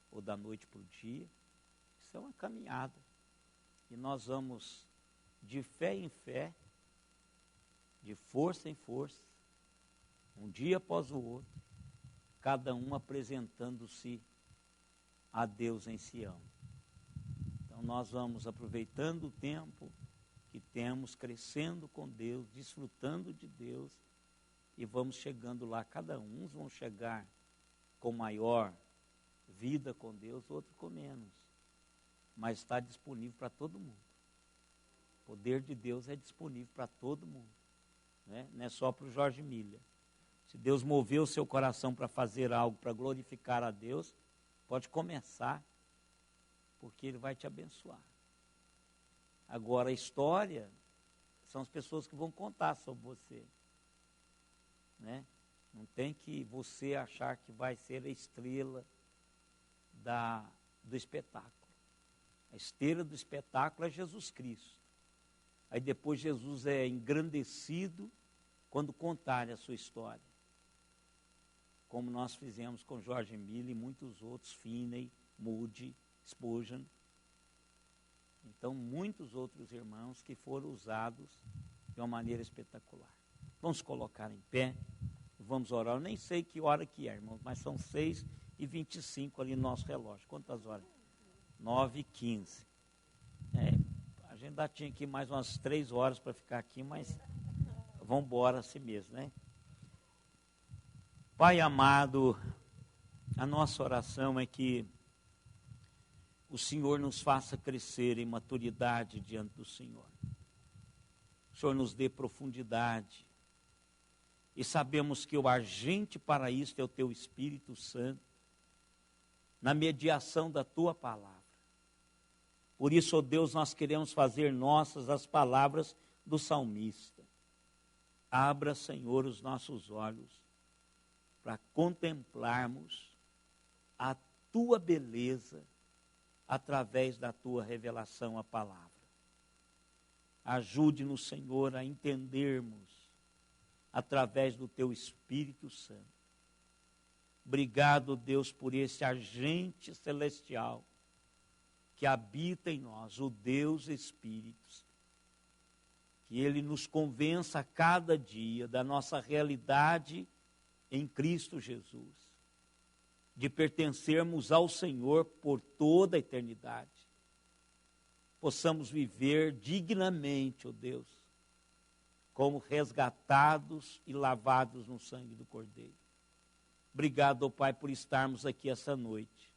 ou da noite para o dia. Isso é uma caminhada. E nós vamos de fé em fé, de força em força, um dia após o outro, cada um apresentando-se a Deus em Sião. Então nós vamos aproveitando o tempo que temos, crescendo com Deus, desfrutando de Deus, e vamos chegando lá, cada um, uns vão chegar com maior vida com Deus, outros com menos. Mas está disponível para todo mundo. O poder de Deus é disponível para todo mundo. Né? Não é só para o Jorge Milha. Se Deus moveu o seu coração para fazer algo, para glorificar a Deus, pode começar, porque Ele vai te abençoar. Agora, a história são as pessoas que vão contar sobre você. Né? Não tem que você achar que vai ser a estrela do espetáculo. A estrela do espetáculo é Jesus Cristo. Aí depois Jesus é engrandecido quando contarem a sua história. Como nós fizemos com Jorge Miller e muitos outros, Finney, Moody, Spurgeon. Então, muitos outros irmãos que foram usados de uma maneira espetacular. Vamos colocar em pé e vamos orar. Eu nem sei que hora que é, irmãos, mas são 6h25 ali no nosso relógio. Quantas horas? 9h15. A gente ainda tinha aqui mais umas 3 horas para ficar aqui, mas vamos embora assim mesmo, né? Pai amado, a nossa oração é que o Senhor nos faça crescer em maturidade diante do Senhor. O Senhor nos dê profundidade. E sabemos que o agente para isso é o Teu Espírito Santo, na mediação da Tua palavra. Por isso, ó Deus, nós queremos fazer nossas as palavras do salmista. Abra, Senhor, os nossos olhos para contemplarmos a Tua beleza através da Tua revelação à palavra. Ajude-nos, Senhor, a entendermos através do Teu Espírito Santo. Obrigado, Deus, por esse agente celestial que habita em nós, o Deus Espírito, que Ele nos convença a cada dia da nossa realidade em Cristo Jesus, de pertencermos ao Senhor por toda a eternidade. Possamos viver dignamente, ó Deus, como resgatados e lavados no sangue do Cordeiro. Obrigado, ó Pai, por estarmos aqui essa noite.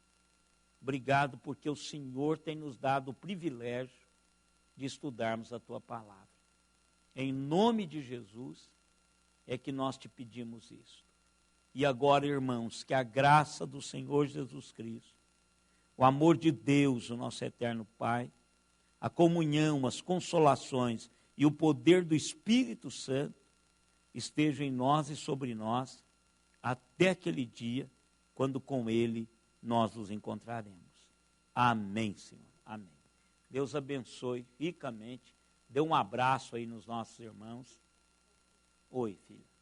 Obrigado porque o Senhor tem nos dado o privilégio de estudarmos a Tua palavra. Em nome de Jesus é que nós te pedimos isso. E agora, irmãos, que a graça do Senhor Jesus Cristo, o amor de Deus, o nosso eterno Pai, a comunhão, as consolações e o poder do Espírito Santo estejam em nós e sobre nós até aquele dia, quando com Ele nós nos encontraremos. Amém, Senhor. Amém. Deus abençoe ricamente. Dê um abraço aí nos nossos irmãos. Oi, filho.